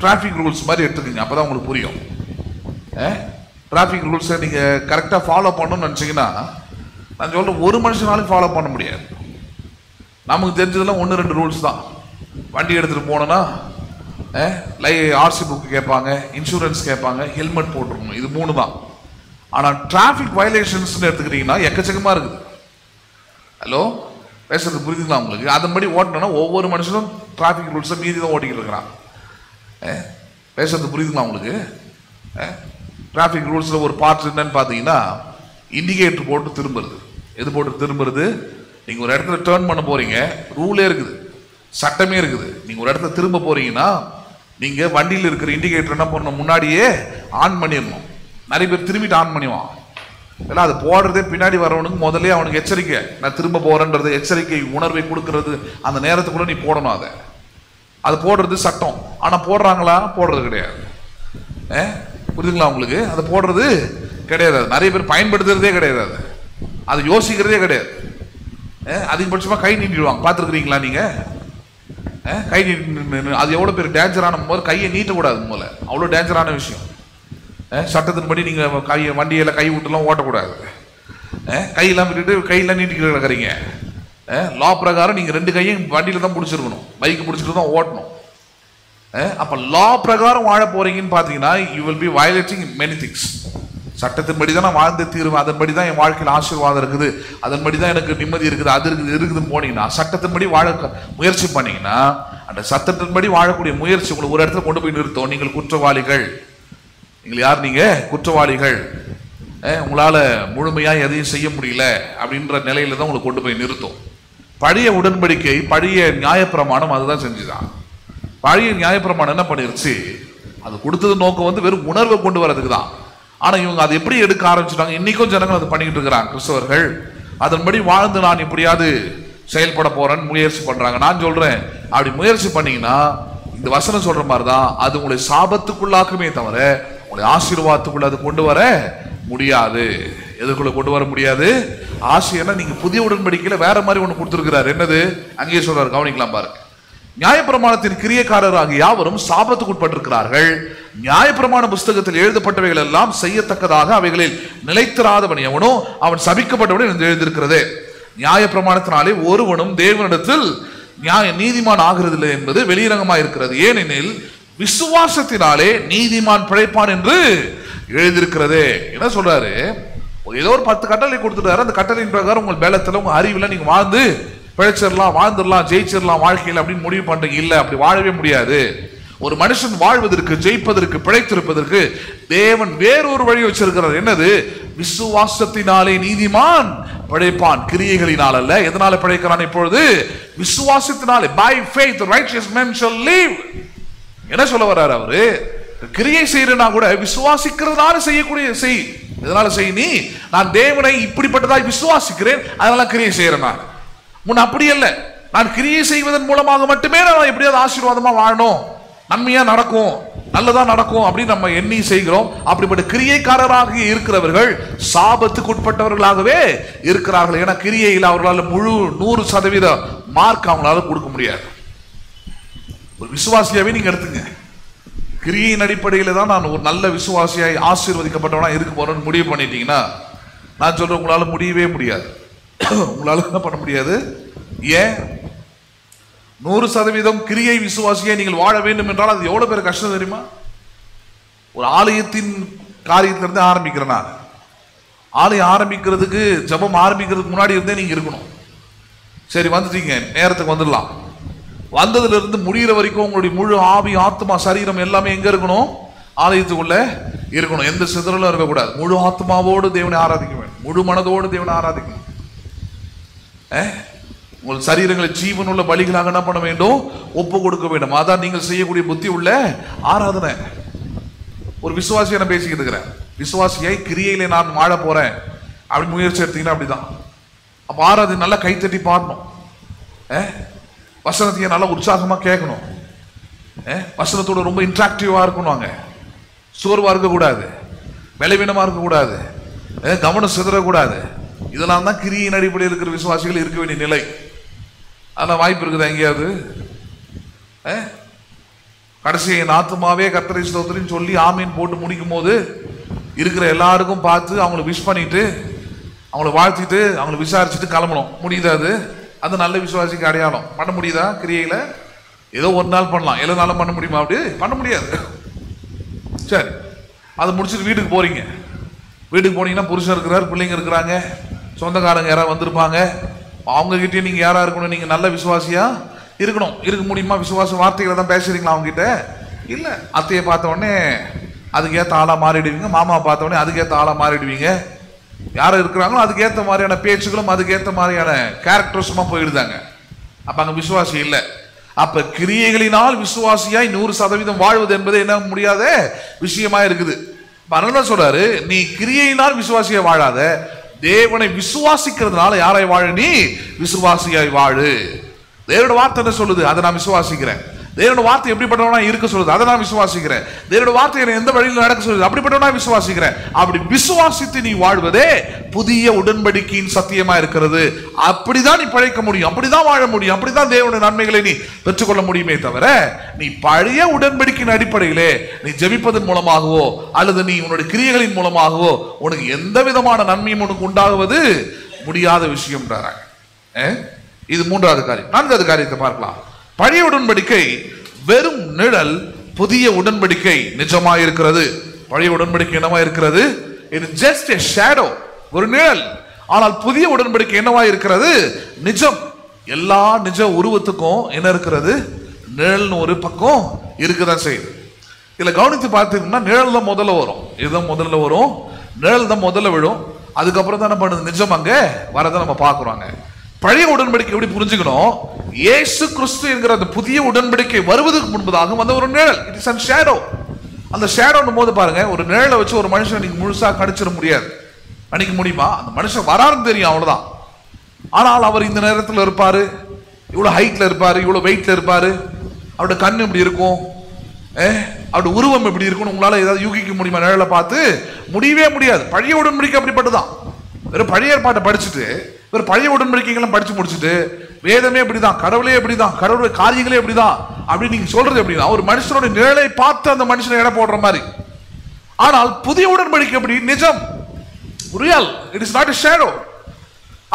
டிராபிக் ரூல்ஸ் மாதிரி எடுத்துக்கீங்க, அப்பதான் உங்களுக்கு புரியும். டிராபிக் ரூல்ஸை நீங்க கரெக்டா ஃபாலோ பண்ணணும்னு நினைச்சீங்கன்னா, நான் சொல்றேன், ஒரு மனுஷனாலும் ஃபாலோ பண்ண முடியாது. நமக்கு தெரிஞ்சதெல்லாம் 1-2 ரூல்ஸ் தான். வண்டி எடுத்துட்டு போனோம்னா ஆர்சி புக் கேட்பாங்க, இன்சூரன்ஸ் கேட்பாங்க, ஹெல்மெட் போட்டுருக்கணும். இது 3 தான். ஆனால் டிராஃபிக் வயலேஷன்ஸ் எடுத்துக்கிட்டீங்கன்னா எக்கச்சக்கமா இருக்குது. ஹலோ, பேசுறது புரியுதுங்களா உங்களுக்கு? அதன்படி ஓட்டணும்னா ஒவ்வொரு மனுஷனும் டிராஃபிக் ரூல்ஸை மீறி தான் ஓட்டிக்கிட்டு இருக்கிறான். பேசுறது புரியுதுங்களா உங்களுக்கு? டிராஃபிக் ரூல்ஸில் ஒரு பார்ட் என்னன்னு பார்த்தீங்கன்னா, இண்டிகேட்டர் போட்டு திரும்புறது. எது போட்டு திரும்புறது? நீங்கள் ஒரு இடத்துல டேர்ன் பண்ண போறீங்க, ரூலே இருக்குது, சட்டமே இருக்குது. நீங்கள் ஒரு இடத்துல திரும்ப போறீங்கன்னா நீங்கள் வண்டியில் இருக்கிற இண்டிகேட்டர் என்ன பண்ணணும்? முன்னாடியே ஆன் பண்ணிடணும். நிறைய பேர் திரும்பிட்டு ஆன் பண்ணிவான். இல்லை, அது போடுறதே பின்னாடி வரவனுக்கு முதல்ல அவனுக்கு எச்சரிக்கை, நான் திரும்ப போறேன்றது எச்சரிக்கை உணர்வை கொடுக்கறது. அந்த நேரத்துக்குள்ள நீ போடணும். அது போடுறது சட்டம். ஆனால் போடுறாங்களா? போடுறது கிடையாது. புரியுதுங்களா உங்களுக்கு? அது போடுறது கிடையாது. நிறைய பேர் பயன்படுத்துறதே கிடையாது. அது யோசிக்கிறதே கிடையாது. அதிகபட்சமா கை நீட்டிடுவாங்க, பார்த்துருக்கிறீங்களா நீங்க? கை அது எவ்வளவு பேர் டேஞ்சரான போது கையை நீட்டக்கூடாது, முதல்ல அவ்வளவு டேஞ்சரான விஷயம். சட்டத்தின்படி நீங்க கையை வண்டியில கை விட்டுலாம் ஓட்டக்கூடாது. கையெல்லாம் விட்டுட்டு கையெல்லாம் நீட்டிக்கிட்டு கிடக்குறீங்க. லா பிரகாரம் நீங்க 2 கையும் வண்டியில தான் பிடிச்சிருக்கணும், பைக் பிடிச்சிட்டு தான் ஓட்டணும். அப்ப லா பிரகாரம் வாழ போறீங்கன்னு பாத்தீங்கன்னா you will be violating many things. சட்டத்தின்படி தான் நான் வாழ்ந்து தீர்வு, அதன்படி தான் என் வாழ்க்கையில் ஆசீர்வாதம் இருக்குது, அதன்படி தான் எனக்கு நிம்மதி இருக்குது, அது இருக்குதுன்னு போனீங்கன்னா, சட்டத்தின்படி வாழ முயற்சி பண்ணீங்கன்னா, அந்த சட்டத்தின்படி வாழக்கூடிய முயற்சி உங்களை ஒரு இடத்துல கொண்டு போய் நிறுத்தும். நீங்கள் குற்றவாளிகள். நீங்கள் யார்? நீங்க குற்றவாளிகள். உங்களால முழுமையா எதையும் செய்ய முடியல அப்படின்ற நிலையில தான் உங்களை கொண்டு போய் நிறுத்தும். பழைய உடன்படிக்கை, பழைய நியாயப்பிரமாணம் அதுதான் செஞ்சுதான். பழைய நியாயப்பிரமாணம் என்ன பண்ணிருச்சு, அது கொடுத்தது நோக்கம் வெறும் உணர்வை கொண்டு வரதுக்கு தான். ஆனா இவங்க அதை எப்படி எடுக்க ஆரம்பிச்சுட்டாங்க? இன்னைக்கும் ஜனங்கள் அதை பண்ணிக்கிட்டு இருக்கிறாங்க. கிறிஸ்தவர்கள் அதன்படி வாழ்ந்து நான் இப்படியாவது செயல்பட போறேன்னு முயற்சி பண்றாங்க. நான் சொல்றேன், அப்படி முயற்சி பண்ணீங்கன்னா இந்த வசனம் சொல்ற மாதிரிதான் அது உங்களை சாபத்துக்குள்ளாக்குமே தவிர உங்களை ஆசீர்வாதத்துக்குள்ள அது கொண்டு வர முடியாது. எதுக்குள்ள கொண்டு வர முடியாது? ஆசைன்னா நீங்க புதிய உடன்படிக்கையில வேற மாதிரி ஒண்ணு கொடுத்திருக்கிறார். என்னது? அங்கேயே சொல்றாரு, கவனிக்கலாம் பாருங்க. நியாயப்பிரமாணத்தின் கிரியைக்காரராகிய யாவரும் சாபத்துக்கு உட்பட்டிருக்கிறார்கள். நியாயப்பிரமாண புஸ்தகத்தில் எழுதப்பட்டவைகள் எல்லாம் செய்யத்தக்கதாக அவைகளில் நிலைத்திராதவன் எவனோ அவன் சபிக்கப்பட்டவன் என்று எழுதியிருக்கிறது. நியாயப்பிரமாணத்தினாலே ஒருவனும் தேவனிடத்தில் நீதிமான் ஆகிறதில்லை என்பது வெளியரங்கமாக இருக்கிறது. ஏனெனில் விசுவாசத்தினாலே நீதிமான் பிழைப்பான் என்று எழுதியிருக்கிறது. என்ன சொல்றாரு? ஏதோ ஒரு 10 கட்டளை கொடுத்துட்டாரு. அந்த கட்டளையின் பிரகாரம் உங்கள் பலத்துல உங்க அறிவுல நீங்க வாழ்ந்து பிழைச்சிடலாம், வாழ்ந்துடலாம், ஜெயிச்சிடலாம் வாழ்க்கையில் அப்படின்னு முடிவு பண்றீங்க. இல்ல, அப்படி வாழவே முடியாது. ஒரு மனுஷன் வாழ்வதற்கு, ஜெயிப்பதற்கு, பிழைத்திருப்பதற்கு தேவன் வேறொரு வழி வச்சிருக்கிறார். என்னது? விசுவாசத்தினாலே நீதிமான் பிழைப்பான், கிரியைகளினால் அல்ல. எதனால பிழைக்கிறான்? இப்பொழுது விசுவாசத்தினாலே. by faith righteous men shall live. என்ன சொல்ல வர்றாரு அவரு? கிரியை செய்யறனா கூட விசுவாசிக்கிறதுனால செய்யக்கூடிய செய். எதனால செய்? நீ நான் தேவனை இப்படிப்பட்டதாய் விசுவாசிக்கிறேன், அதனால கிரியை செய்யறேன். நான் முன் அப்படி அல்ல. நான் கிரியை செய்வதன் மூலமாக மட்டுமே நான் எப்படியாவது ஆசீர்வாதமா வாழணும், நன்மையா நடக்கும், நல்லதா நடக்கும் அப்படின்னு நம்ம எண்ணி செய்கிறோம். அப்படிப்பட்ட கிரியைக்காரராக இருக்கிறவர்கள் சாபத்துக்கு உட்பட்டவர்களாகவே இருக்கிறார்கள். ஏன்னா கிரியையில் அவர்களால் முழு 100% மார்க் அவங்களால கொடுக்க முடியாது. ஒரு விசுவாசியாவே நீங்க எடுத்துங்க, கிரியின் அடிப்படையில் தான் நான் ஒரு நல்ல விசுவாசியாய் ஆசீர்வதிக்கப்பட்டவனா இருக்க போறேன்னு முடிவு பண்ணிட்டீங்கன்னா, நான் சொல்றேன், உங்களால முடியவே முடியாது. உங்களால என்ன பண்ண முடியாது? ஏன்? 100% கிரியை விசுவாசியை நீங்கள் வாழ வேண்டும் என்றால் அது எவ்வளவு பேர் கஷ்டம் தெரியுமா? ஒரு ஆலயத்தின் காரியத்திலிருந்து ஆரம்பிக்கிறேன். நான் ஆலயம் ஆரம்பிக்கிறதுக்கு, ஜபம் ஆரம்பிக்கிறதுக்கு முன்னாடி இருந்தே நீங்க இருக்கணும். சரி, வந்துட்டீங்க, நேரத்துக்கு வந்துடலாம். வந்ததுல இருந்து முடிகிற வரைக்கும் உங்களுடைய முழு ஆவி, ஆத்மா, சரீரம் எல்லாமே எங்க இருக்கணும்? ஆலயத்துக்குள்ள இருக்கணும். எந்த சிதறலும் இருக்கக்கூடாது. முழு ஆத்மாவோடு தேவனை ஆராதிக்க வேண்டும், முழு மனதோடு தேவனை ஆராதிக்கணும். உங்கள் சரீரங்களை ஜீவனுள்ள பலிகளாக என்ன பண்ண வேண்டும்? ஒப்பு கொடுக்க வேண்டும். அதான் நீங்கள் செய்யக்கூடிய புத்தி உள்ள ஆராதனை. ஒரு விசுவாசியை நான் பேசிக்கிட்டு இருக்கிறேன். விசுவாசியை கிரியையில நான் வாழ போறேன் அப்படின்னு முயற்சி எடுத்தீங்கன்னா அப்படிதான். அப்ப ஆராதனை நல்லா கைத்தட்டி பாடணும், வசனத்தையே நல்லா உற்சாகமா கேட்கணும், வசனத்தோட ரொம்ப இன்ட்ராக்டிவா இருக்கணும், சோர்வா இருக்கக்கூடாது, பலவீனமா இருக்கக்கூடாது, கவனம் சிதறக்கூடாது. இதெல்லாம் தான் கிரியின் அடிப்படையில் இருக்கிற விசுவாசிகள் இருக்க வேண்டிய நிலை. அதெல்லாம் வாய்ப்பு இருக்குதா எங்கேயாவது? கடைசி என் ஆத்மாவே கர்த்தரை ஸ்தோத்திரம்னு சொல்லி ஆமீன் போட்டு முடிக்கும் போது இருக்கிற எல்லாருக்கும் பார்த்து அவங்களை விஷ் பண்ணிட்டு, அவங்கள வாழ்த்திட்டு, அவங்களை விசாரிச்சுட்டு கிளம்பணும். முடியுதா? அது நல்ல விசுவாசிக்கு அடையாளம். பண்ண முடியுதா? கிரியையில ஏதோ ஒரு நாள் பண்ணலாம், எல்லா நாளும் பண்ண முடியுமா? அப்படி பண்ண முடியாது. சரி, அதை முடிச்சுட்டு வீட்டுக்கு போறீங்க. வீட்டுக்கு போனீங்கன்னா புருஷன் இருக்கிறார், பிள்ளைங்க இருக்கிறாங்க, சொந்தக்காரங்க யாராவது வந்திருப்பாங்க. அவங்க கிட்டே நீங்க யாரா இருக்கணும்? நீங்க நல்ல விசுவாசியா இருக்கணும். இருக்க முடியுமா? விசுவாச வார்த்தைகளை தான் பேசுறீங்களா அவங்க கிட்ட? இல்ல. அத்தையை பார்த்த உடனே அதுக்கேற்ற ஆளா மாறிடுவீங்க, மாமா பார்த்த உடனே அதுக்கேற்ற ஆளா மாறிடுவீங்க. யாரும் இருக்கிறாங்களோ அதுக்கேற்ற மாதிரியான பேச்சுகளும் அதுக்கேற்ற மாதிரியான கேரக்டர்ஸுமா போயிடுதாங்க. அப்ப அங்க விசுவாசி இல்லை. அப்ப கிரியைகளினால் விசுவாசியாய் 100% வாழ்வது என்பது என்ன முடியாத விஷயமா இருக்குது. அதனால சொல்றாரு, நீ கிரியையினால் விசுவாசியா வாழாத, தேவனை விசுவாசிக்கிறதுனால யாரை வாழ? நீ விசுவாசியாய் வாழு. தேவனோட வார்த்தை என்ன சொல்லுது? அதை நான் விசுவாசிக்கிறேன். தேவனோட வார்த்தை எப்படிப்பட்டவனா இருக்க சொல்லுது, அதை நான் விசுவாசிக்கிறேன். தேவனோட வார்த்தை எந்த வழியில் நடக்க சொல்லுது, அப்படிப்பட்டவனா விசுவாசிக்கிறேன். அப்படி விசுவாசித்து நீ வாழ்வதே புதிய உடன்படிக்கையின் சத்தியமா இருக்கிறது. அப்படிதான் நீ பழைக்க முடியும், அப்படிதான் வாழ முடியும், அப்படிதான் தேவனுடைய நன்மைகளை நீ பெற்றுக்கொள்ள முடியுமே தவிர நீ பழைய உடன்படிக்கையின் அடிப்படையிலே நீ ஜெபிப்பதன் மூலமாகவோ அல்லது நீ உன்னுடைய கிரியைகளின் மூலமாகவோ உனக்கு எந்த விதமான நன்மையும் உனக்கு உண்டாகுவது முடியாத விஷயம். இது மூன்றாவது காரியம். நான்காவது காரியத்தை பார்க்கலாம். பழைய உடன்படிக்கை வெறும் நிழல், புதிய உடன்படிக்கை நிஜமாக இருக்கிறது. பழைய உடன்படிக்கை என்னவா இருக்கிறது? இது ஜஸ்ட் a shadow, ஒரு நிழல். ஆனால் புதிய உடன்படிக்கை என்னவா இருக்கிறது? நிஜம். எல்லா நிஜ உருவத்துக்கும் என்ன இருக்கிறது? நிழல்னு ஒரு பக்கம் இருக்குதான் செய்யுது. இதுல கவனித்து பார்த்தீங்கன்னா நிழல் தான் முதல்ல வரும். இதுதான் முதல்ல வரும், நிழல் தான் முதல்ல விழும். அதுக்கப்புறம் தான் என்ன பண்ணுது? நிஜம் அங்க வரதை நம்ம பார்க்குறோங்க. பழைய உடன்படிக்கை எப்படி புரிஞ்சுக்கணும்? இயேசு கிறிஸ்து என்கிற அந்த புதிய உடன்படிக்கை வருவதற்கு முன்பதாக வந்த ஒரு நிழல். It is a shadow. அந்த ஷேடோன்னும் போது பாருங்க, ஒரு நிழலை வச்சு ஒரு மனுஷன் நீங்க முழுசா கணிச்சிட முடியாது. கணிக்க முடியுமா? அந்த மனுஷன் வராருன்னு தெரியும், அவ்வளவுதான். ஆனால் அவர் இந்த நேரத்தில் இருப்பாரு, இவ்வளவு ஹைட்ல இருப்பாரு, இவ்வளவு வெயிட்ல இருப்பாரு, அவருடைய கண் எப்படி இருக்கும், அவருடைய உருவம் எப்படி இருக்கும்னு உங்களால ஏதாவது யூகிக்க முடியுமா? நிழலை பார்த்து முடியவே முடியாது. பழைய உடன்படிக்கை அப்படிப்பட்டதான். வெறும் பழைய ஏற்பாட்டை படிச்சுட்டு வெறும் பழைய உடன்படிக்கைகளும் படிச்சு முடிச்சுட்டு வேதமே எப்படிதான், கடவுளே எப்படிதான், கடவுளுடைய காரியங்களே எப்படிதான் அப்படின்னு நீங்க சொல்றது எப்படின்னா ஒரு மனுஷனுடைய நிழலை பார்த்து அந்த மனுஷனை எடை போடுற மாதிரி. ஆனால் புதிய உடன்படிக்கை எப்படி? நிஜம், real. It is not a shadow.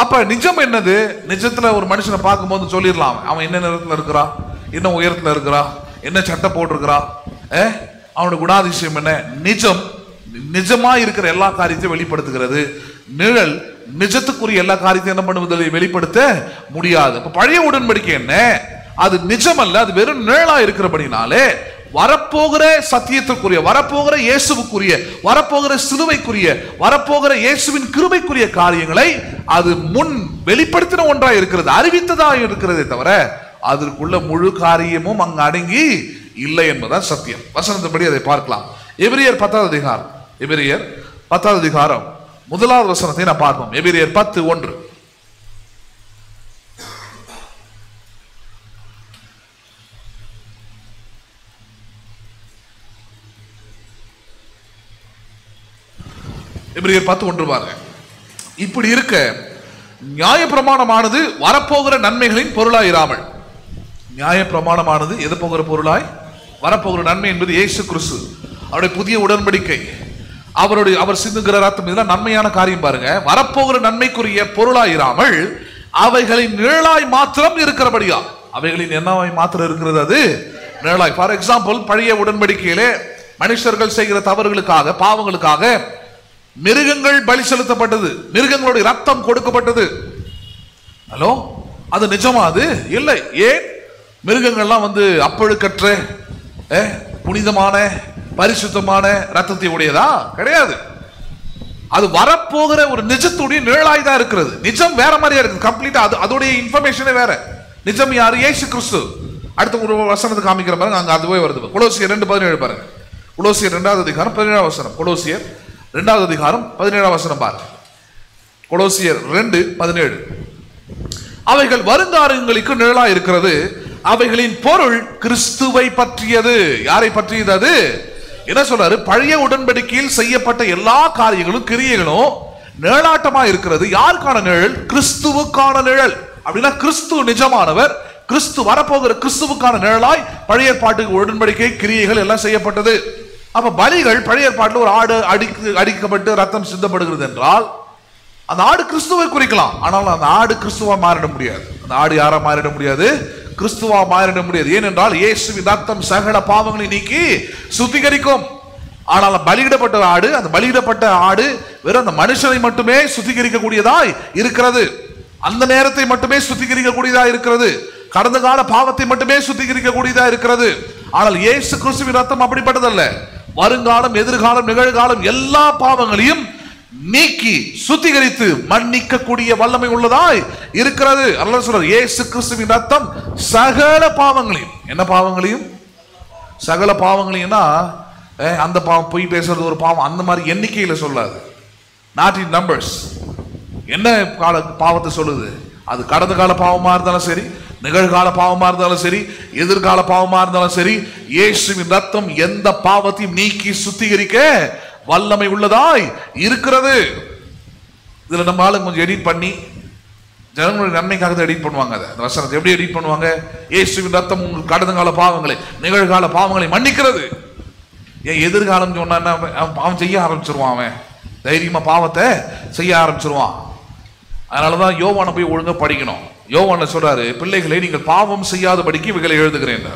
அப்ப நிஜம் என்னது? நிஜத்துல ஒரு மனுஷனை பார்க்கும்போது சொல்லிடலாம் அவன் என்ன நிறத்துல இருக்கிறான், என்ன உயரத்துல இருக்கிறான், என்ன சட்டை போட்டிருக்கிறான், அவனுடைய குணாதிசயம் என்ன. நிஜம் நிஜமா இருக்கிற எல்லா காரியத்தையும் வெளிப்படுத்துகிறது. நிழல் நிஜத்துக்குரிய எல்லா காரியத்தையும் என்ன பண்ணுவதை வெளிப்படுத்த முடியாது. அப்ப பழைய உடன்படிக்கை என்ன? அது நிஜம் அல்ல, அது வெறும் நிழலா இருக்கிறபடினாலே வரப்போகிற சத்தியத்திற்குரிய, வரப்போகிற இயேசுவுக்குரிய, வரப்போகிற சிலுவைக்குரிய, வரப்போகிற இயேசுவின் கிருபைக்குரிய காரியங்களை அது முன் வெளிப்படுத்தின ஒன்றா இருக்கிறது, அறிவித்ததா இருக்கிறதே தவிர அதற்குள்ள முழு காரியமும் அங்கு அடங்கி இல்லை என்பதுதான் சத்தியம். வசனத்தின்படி அதை பார்க்கலாம். எபிரியர் 10வது அதிகாரம், எபிரியர் 10வது அதிகாரம் 1வது வசனத்தை நான் பார்ப்போம். எபிரியர் 10:1. எபிரியர் 10:1 பாருங்க. இப்படி இருக்க நியாயப்பிரமாணமானது வரப்போகிற நன்மைகளின் பொருளாய் இராமல், நியாயப்பிரமாணமானது எது போகிற பொருளாய்? வரப்போகிற நன்மை என்பது இயேசு கிறிஸ்து, அவருடைய புதிய உடன்படிக்கை, அவர் சிந்துகிற ரத்தம், இதெல்லாம் நன்மையான காரியம் பாருங்க. வரப்போகிற நன்மைக்குரிய பொருளாயிராமல் அவைகளின் நிழலாய் மாத்திரம் இருக்கிறபடியா. அவைகளின் என்னவாய் மாத்திரம் இருக்கிறது? அது நிழலாய். ஃபார் எக்ஸாம்பிள், பழைய உடன்படிக்கையிலே மனுஷர்கள் செய்கிற தவறுகளுக்காக, பாவங்களுக்காக மிருகங்கள் பலி செலுத்தப்பட்டது, மிருகங்களுடைய ரத்தம் கொடுக்கப்பட்டது. ஹலோ, அது நிஜமா? அது இல்லை. ஏன்? மிருகங்கள்லாம் அப்பழுக்கற்ற புனிதமான பரிசுத்தமான ரத்தத்தை உடையதா? கிடையாது. அது வரப்போகிற ஒரு நிஜத்துடைய நிழலாய் தான் இருக்கிறது. நிஜம் வேற மாதிரியா இருக்கு கம்ப்ளீட்டா. அதோடைய இன்ஃபர்மேஷனே வேற. நிஜம் யாரு? இயேசு கிறிஸ்து. அடுத்த ஒரு வசனத்தை காமிக்கிற பாருங்க, அங்க அதுவே வருது. கொலோசியர் 2:17 பாருங்க. கொலோசியர் 2வது அதிகாரம் 17வது வசனம். கொலோசியர் 2வது அதிகாரம் 17வது வசனம் பாருங்க. கொலோசியர் 2:17. அவைகள் வருங்காலங்களுக்கு நிழலாய் இருக்கிறது, அவைகளின் பொருள் கிறிஸ்துவை பற்றியது. யாரை பற்றியது? அது என்ன சொல்றாரு? பழைய உடன்படிக்கையில் செய்யப்பட்ட எல்லா காரியங்களும் கிரியைகளும் நிழலாட்டமா இருக்கிறது. யாருக்கான நிழல்? கிறிஸ்துவுக்கான நிழல். அப்படின்னா கிறிஸ்து நிஜமானவர், கிறிஸ்து வரப்போகிற கிறிஸ்துவுக்கான நிழலாய் பழைய ஏற்பாட்டு உடன்படிக்கை கிரியைகள் எல்லாம் செய்யப்பட்டது. அப்ப பலிகள் பழைய ஏற்பாட்டில் ஒரு ஆடு அடிக்கப்பட்டு ரத்தம் சிந்தப்படுகிறது என்றால் அந்த ஆடு கிறிஸ்துவை குறிக்கலாம். ஆனால் அந்த ஆடு கிறிஸ்துவா மாறிட முடியாது. அந்த ஆடு யாரா மாறிட முடியாது? கிறிஸ்துவா மாறிட முடியாது. ஏனென்றால் இயேசுவின் ரத்தம் சகல பாவங்களை நீக்கி சுத்திகரிக்கும். ஆனால் பலியிடப்பட்ட ஆடு, அந்த பலியிடப்பட்ட ஆடு வெறும் அந்த மனுஷனை மட்டுமே சுத்திகரிக்கக்கூடியதாய் இருக்கிறது. அந்த நேரத்தை மட்டுமே சுத்திகரிக்கக்கூடியதா இருக்கிறது. கடந்த கால பாவத்தை மட்டுமே சுத்திகரிக்கக்கூடியதா இருக்கிறது. ஆனால் இயேசு கிறிஸ்துவின் ரத்தம் அப்படிப்பட்டதல்ல. வருங்காலம், எதிர்காலம், நிகழ்காலம் எல்லா பாவங்களையும் நீக்கி சுத்திகரித்து மன்னிக்க கூடிய வல்லமை உள்ளதாய் இருக்கிறது. அல்லாஹ் சொல்றார், இயேசு கிறிஸ்துவின் ரத்தம் சகல பாவங்களையும், என்ன பாவங்களையும்? சகல பாவங்களையும்னா அந்த பாவம், பொய் பேசுறது ஒரு பாவம், அந்த மாதிரி எண்ணிக்கையில சொல்லாது. Not in numbers. என்ன பாவத்தை சொல்லுது? அது கடந்த கால பாவமா இருந்தாலும் சரி, நிகழ்கால பாவமா இருந்தாலும் சரி, எதிர்கால பாவமா இருந்தாலும் சரி, இயேசுவின் ரத்தம் எந்த பாவத்தையும் நீக்கி சுத்திகரிக்க வல்லமை உள்ளதாய் இருக்கிறது. இதுல நம்ம ஆளுங்க கொஞ்சம் எடிட் பண்ணி ஜனங்களுடைய நன்மைக்காக தான் எடிட் பண்ணுவாங்க. அந்த வசனத்தை எப்படி எடிட் பண்ணுவாங்க? இயேசுவின் ரத்தம் உங்கள் கடந்த கால பாவங்களை, நிகழ்கால பாவங்களை மன்னிக்கிறது. ஏன் எதிர்காலம் சொன்னா அவன் செய்ய ஆரம்பிச்சிருவான், அவன் தைரியமா பாவத்தை செய்ய ஆரம்பிச்சிருவான். அதனாலதான் யோவானை போய் ஒழுங்கா படிக்கணும். யோவான சொல்றாரு, பிள்ளைகளை நீங்கள் பாவம் செய்யாதபடிக்கு இவைகளை எழுதுகிறேன்.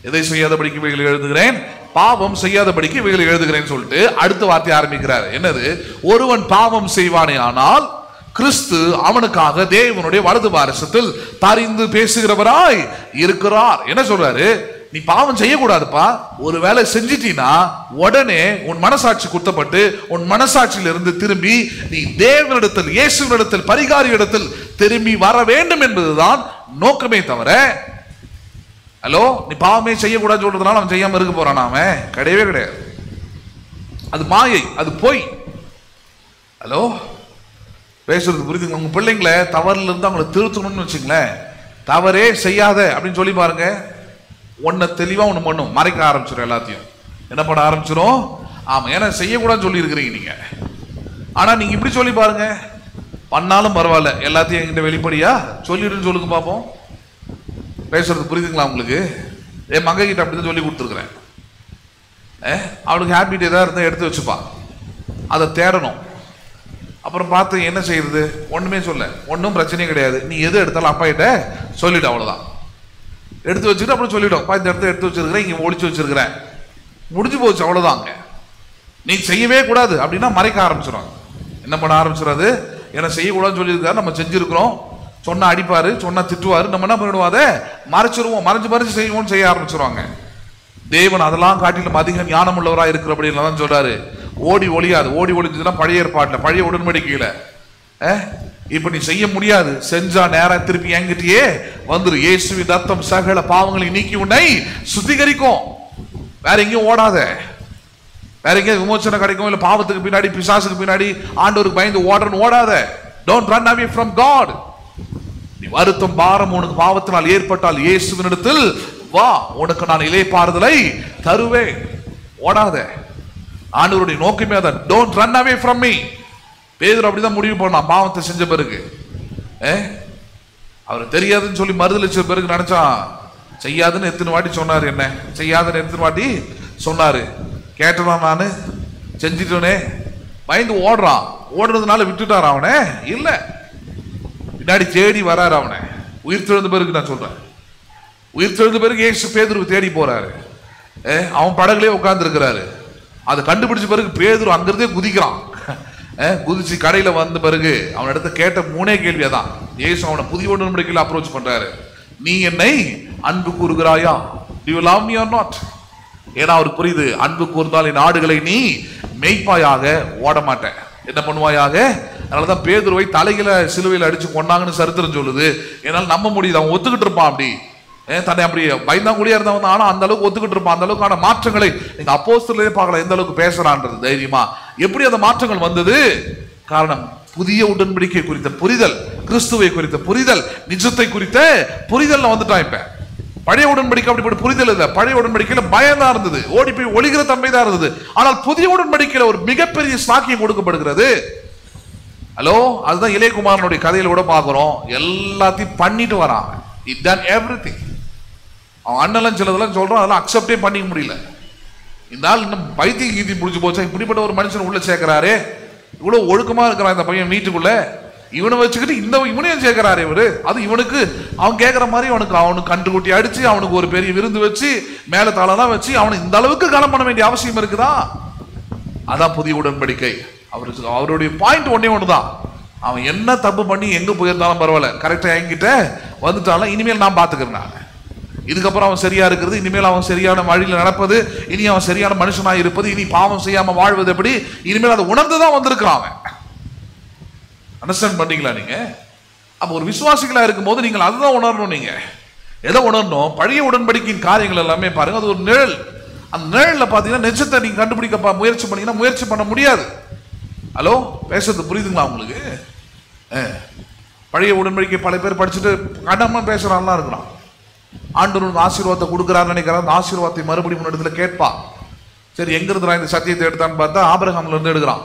எதை செய்யாதபடிக்கு இவைகளை எழுதுகிறேன்? பாவம் செய்யாதபடிக்கு இவைகளை எழுதுகிறேன் சொல்லிட்டு அடுத்த வார்த்தை ஆரம்பிக்கிறார். என்னது? ஒருவன் பாவம் செய்வானே ஆனால் கிறிஸ்து அவனுக்காக தேவனுடைய வலது பாரசத்தில் பரிந்து பேசுகிறவராய் இருக்கிறார். என்ன சொல்றாரு? நீ பாவம் செய்யக்கூடாதுப்பா. ஒரு வேலை செஞ்சிட்டீனா உடனே உன் மனசாட்சி குத்தப்பட்டு உன் மனசாட்சியிலிருந்து திரும்பி நீ தேவனிடத்தில், இயேசுவினிடத்தில், பரிகாரி இடத்தில் திரும்பி வர வேண்டும் என்பதுதான் நோக்கமே தவிர, ஹலோ, நீ பாவமே செய்யக்கூடாது சொல்றதுனால அவன் செய்யாம இருக்க போறான், அவன் கிடையவே கிடையாது. அது மாயை, அது பொய். ஹலோ, பேசுறது புரியுதுங்க? உங்க பிள்ளைங்களை தவறுல இருந்து அவங்களை திருத்தணும்னு வச்சுங்களேன், தவறே செய்யாத அப்படின்னு சொல்லி பாருங்க, ஒன்ன தெளிவா ஒண்ணு பண்ணும், மறைக்க ஆரம்பிச்சிடும், எல்லாத்தையும் என்ன பண்ண ஆரம்பிச்சிடும். ஆமா, ஏன்னா செய்யக்கூடாதுன்னு சொல்லி இருக்கிறீங்க நீங்க. ஆனா நீங்க இப்படி சொல்லி பாருங்க, பண்ணாலும் பரவாயில்ல, எல்லாத்தையும் என்கிட்ட வெளிப்படையா சொல்லிடுன்னு சொல்லுங்க பாப்போம். பேசுறது புரியுதுங்களா உங்களுக்கு? என் மங்க கிட்ட அப்படிதான் சொல்லி கொடுத்துருக்குறேன். அவளுக்கு ஹேபிட் ஏதாவது இருந்தால் எடுத்து வச்சுப்பா, அதை தேடணும். அப்புறம் பார்த்து என்ன செய்யறது? ஒண்ணுமே சொல்ல, ஒன்றும் பிரச்சனையே கிடையாது, நீ எது எடுத்தாலும் அப்பா கிட்ட சொல்லிட்டு, அவ்வளவுதான். எடுத்து வச்சுட்டு அப்புறம் சொல்லிடும், அப்பா இந்த இடத்துல எடுத்து வச்சிருக்கிறேன், இங்க ஒழிச்சு வச்சிருக்கிறேன், முடிஞ்சு போச்சு, அவ்வளவுதாங்க. நீ செய்யவே கூடாது அப்படின்னா மறைக்க ஆரம்பிச்சிடும். என்ன பண்ண ஆரம்பிச்சிடாது? ஏன்னா செய்யக்கூடாதுன்னு சொல்லியிருக்காரு, நம்ம செஞ்சிருக்கிறோம், சொன்னா அடிப்பாரு, சொன்னா திட்டுவாரு, நம்ம என்ன பண்ணிடுவோம்? அதை மறைச்சிருவோம், மறைச்சு செய்வோம்னு செய்ய ஆரம்பிச்சிருவாங்க. தேவன் அதெல்லாம் காட்டிலும் அதிக ஞானம் உள்ளவராக இருக்கிறபடின்னு தான் சொல்றாரு, ஓடி ஒளியாது. ஓடி ஒளிஞ்சதுன்னா பழைய ஏற்பாட்டில், பழைய உடன்படிக்கையில. இப்ப நீ செய்ய முடியாது, செஞ்சா நேரம் திருப்பி என்கிட்டயே வந்துரு. இயேசுவின் ரத்தம் சகல பாவங்களை நீக்கி உன்னை சுத்திகரிக்கும். வேற எங்கேயும் ஓடாத, வேற எங்கேயும் விமோசனம் கிடைக்கும், இல்ல பாவத்துக்கு பின்னாடி, பிசாசுக்கு பின்னாடி, ஆண்டவருக்கு பயந்து ஓடுறன்னு ஓடாத. Don't run away from God. நீ வருத்தம் பாரம் உனக்கு பாவத்தினால் ஏற்பட்டால் இயேசுவினிடத்தில் வா, உனக்கு நான் இளைப்பாறுதலை தருவேன். ஓடாத. ஆண்டவருடைய நோக்கமே அதான். Don't run away from me. பேதுரு அப்படிதான் முடிவு பண்ணான் பாவத்தை செஞ்ச பிறகு. அவர் தெரியாதுன்னு சொல்லி மறுதளிச்ச பிறகு நினைச்சான், செய்யாதுன்னு எத்தனை வாட்டி சொன்னாரு, என்ன செய்யாதுன்னு எத்தனை வாட்டி சொன்னாரு, கேட்டனா நானு செஞ்சிட்டோனே, பயந்து ஓடுறான். ஓடுறதுனால விட்டுட்டார் அவனை? இல்ல, பின்னாடி தேடி வராரு அவனை. உயிர் தெழுந்த பிறகு நான் சொல்றேன், உயிர் தெழுந்த பிறகு இயேசு பேதுருவை தேடி போறாரு. அவன் படகுலயே உட்கார்ந்து இருக்கிறாரு. அதை கண்டுபிடிச்ச பிறகு பேதுரு அங்கிருந்தே குதிக்கிறான். குதிச்சு கடையில வந்த பிறகு அவன் இடத்த கேட்ட மூணே கேள்வியாதான். இயேசு அவனை புதிய உடன்படிக்கையில அப்ரோச் பண்றாரு, நீ என்னை அன்பு கூறுகிறாயா? Do you love me or not? ஏன்னா அவருக்கு புரியுது, அன்பு கூர்ந்தால் என் ஆடுகளை நீ மேய்ப்பாயாக, ஓட மாட்டேன், என்ன பண்ணுவாயாக. அதனாலதான் பேதுருவை தலையில சிலுவையில் அடிச்சு கொண்டாங்கன்னு சரித்திரம் சொல்லுது. என்னால் நம்ப முடியுது, அவன் ஒத்துக்கிட்டு இருப்பான். அப்படி தன்னை அப்படி பயந்தாங்குடியா இருந்தவன், ஆனா அந்த அளவுக்கு ஒத்துக்கிட்டு இருப்பான். அந்த அளவுக்கான மாற்றங்களை நீங்க அப்போஸ்தலரே பார்க்கலாம், எந்த அளவுக்கு பேசுறான்றது தைரியமா. எப்படி அந்த மாற்றங்கள் வந்தது? காரணம் புதிய உடன்படிக்கை குறித்த புரிதல், கிறிஸ்துவை குறித்த புரிதல், நிஜத்தை குறித்த புரிதல் வந்துட்டான். இப்ப பழைய உடன்படிக்கை அப்படிப்பட்ட புரிதல் இல்லை. பழைய உடன்படிக்கையில பயம் தான் இருந்தது, ஓடி போய் ஒளிகிற தன்மை தான் இருந்தது. ஆனால் புதிய உடன்படிக்கையில ஒரு மிகப்பெரிய சாக்கியம் கொடுக்கப்படுகிறது. ஹலோ, அதுதான் இளையகுமாரனுடைய கதையில கூட பார்க்கிறோம். எல்லாத்தையும் பண்ணிட்டு வராங்க. He done everything. அவன் அண்ணன் சிலதெல்லாம் சொல்றான், அதெல்லாம் அக்செப்டே பண்ணிக்க முடியல. இந்த ஆள் இன்னும் பைத்திய கீதி முடிச்சு போச்சா, இப்படிப்பட்ட ஒரு மனுஷன் உள்ள சேர்க்கிறாரு, இவ்வளவு ஒழுக்கமா இருக்கிறான் இந்த பையன் வீட்டுக்குள்ள, இவனை வச்சுக்கிட்டு இவனையும் சேர்க்கிறாரு இவரு. அது இவனுக்கு அவன் கேட்கிற மாதிரி அவனுக்கு கண்டுகுட்டி அடிச்சு, அவனுக்கு ஒரு பெரிய விருந்து வச்சு, மேல தாளெல்லாம் வச்சு, அவனை இந்த அளவுக்கு கனம் பண்ண வேண்டிய அவசியம் இருக்குதா? அதான் புதிய உடன்படிக்கை. அவருடைய பாயிண்ட் ஒன்னே ஒண்ணுதான், அவன் என்ன தப்பு பண்ணி எங்க போயிருந்தாலும் பரவாயில்ல, கரெக்டா என்கிட்ட வந்துட்டாலும் இனிமேல் நான் பாத்துக்கிறேன். நான் இதுக்கப்புறம் அவன் சரியா இருக்கிறது, இனிமேல் அவன் சரியான வழியில் நடப்பது, இனி அவன் சரியான மனுஷனாக இருப்பது, இனி பாவம் செய்யாம வாழ்வது எப்படி, இனிமேல் அதை உணர்ந்துதான் வந்திருக்கிறான் அவன். அண்டர்ஸ்டாண்ட் பண்ணீங்களா நீங்க? அப்ப ஒரு விசுவாசிகளா இருக்கும் போது நீங்கள் அதுதான் உணரணும். நீங்க எதை உணரணும்? பழைய உடன்படிக்கையின் காரியங்கள் எல்லாமே பாருங்க, அது ஒரு நிழல். அந்த நிழல்ல பாத்தீங்கன்னா நிஜத்தை நீங்க கண்டுபிடிக்க முயற்சி பண்ணீங்கன்னா முயற்சி பண்ண முடியாது. ஹலோ, பேசுறது புரியுதுங்களா உங்களுக்கு? பழைய உடன்படிக்கை பல பேர் படிச்சுட்டு கடமை பேசுறான்லாம் இருக்கிறான். ஆண்டவருக்கு ஆசீர்வாதத்தை கொடுக்குறான்னு நினைக்கிறான். அந்த ஆசீர்வாதத்தை மறுபடியும் முன்னெடுத்துல கேட்பா. சரி, எங்க இருந்தா இந்த சத்தியத்தை எடுத்தான்னு பார்த்தா ஆபிரகாம்ல இருந்து எடுக்கிறான்.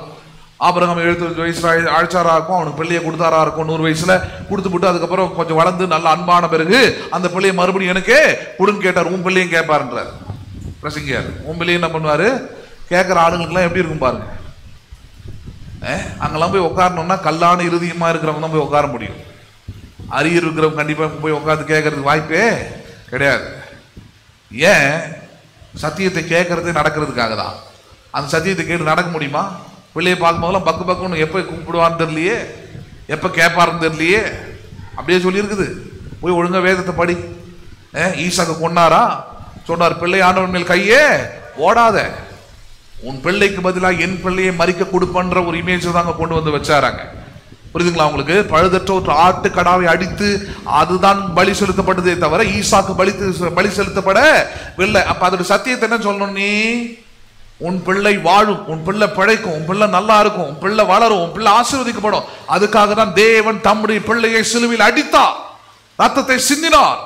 ஆபிரகாம் 75 வயசுல ஆழ்ச்சாரா இருக்கும், அவனுக்கு பிள்ளையை கொடுத்தாரா இருக்கும். 100 வயசுல கொடுத்துட்டு அதுக்கப்புறம் கொஞ்சம் வளர்ந்து நல்ல அன்பான பிறகு அந்த பிள்ளையை மறுபடியும் எனக்கே கொடுன்னு கேட்டார். உன் பிள்ளையும் கேட்பாருன்றார் பிரசங்கியார். உன் பிள்ளையும் என்ன பண்ணுவாரு? கேட்கிற ஆளுங்களுக்குலாம் எப்படி இருக்கும் பாருங்க. அங்கெல்லாம் போய் உட்காரணும்னா கல்லான இறுதியமா இருக்கிறவங்க தான் போய் உட்கார முடியும். அரியர் இருக்கிறவங்க கண்டிப்பா போய் உட்காந்து கேட்கறதுக்கு வாய்ப்பே கிடையாது. ஏன்? சத்தியத்தை கேட்கறதே நடக்கிறதுக்காக தான். அந்த சத்தியத்தை கேட்டு நடக்க முடியுமா? பிள்ளையை பார்க்கும் போதெல்லாம் பக்கு பக்குன்னு எப்போ கூப்பிடுவான்னு தெரியலையே, எப்போ கேட்பாருன்னு தெரியலையே, அப்படியே சொல்லியிருக்குது. போய் ஒழுங்கா வேதத்தை படி. ஈசாக்கு கொண்டாரா? சொன்னார், பிள்ளை ஆண்டவன் மேல் கையே ஓடாத, உன் பிள்ளைக்கு பதிலாக என் பிள்ளையை மறிக்க கொடுப்பன்ற ஒரு இமேஜ் தாங்க கொண்டு வந்து வச்சாராங்க. புரியுதுங்களா உங்களுக்கு? பழுதற்ற ஒரு ஆட்டு கடாவை அடித்து அதுதான் பலி செலுத்தப்பட்டதே தவிர ஈசாக்கு பலி செலுத்தப்படவில்லை. அப்ப அதோட சத்தியத்தை என்ன சொல்லணும்? நீ உன் பிள்ளை வாழும், உன் பிள்ளை பிழைக்கும், உன் பிள்ளை நல்லா இருக்கும், உன் பிள்ளை வளரும், உன் பிள்ளை ஆசீர்வதிக்கப்படும். அதுக்காக தான் தேவன் தம்முடைய பிள்ளையை சிலுவையில் அடித்தார், ரத்தத்தை சிந்தினார்.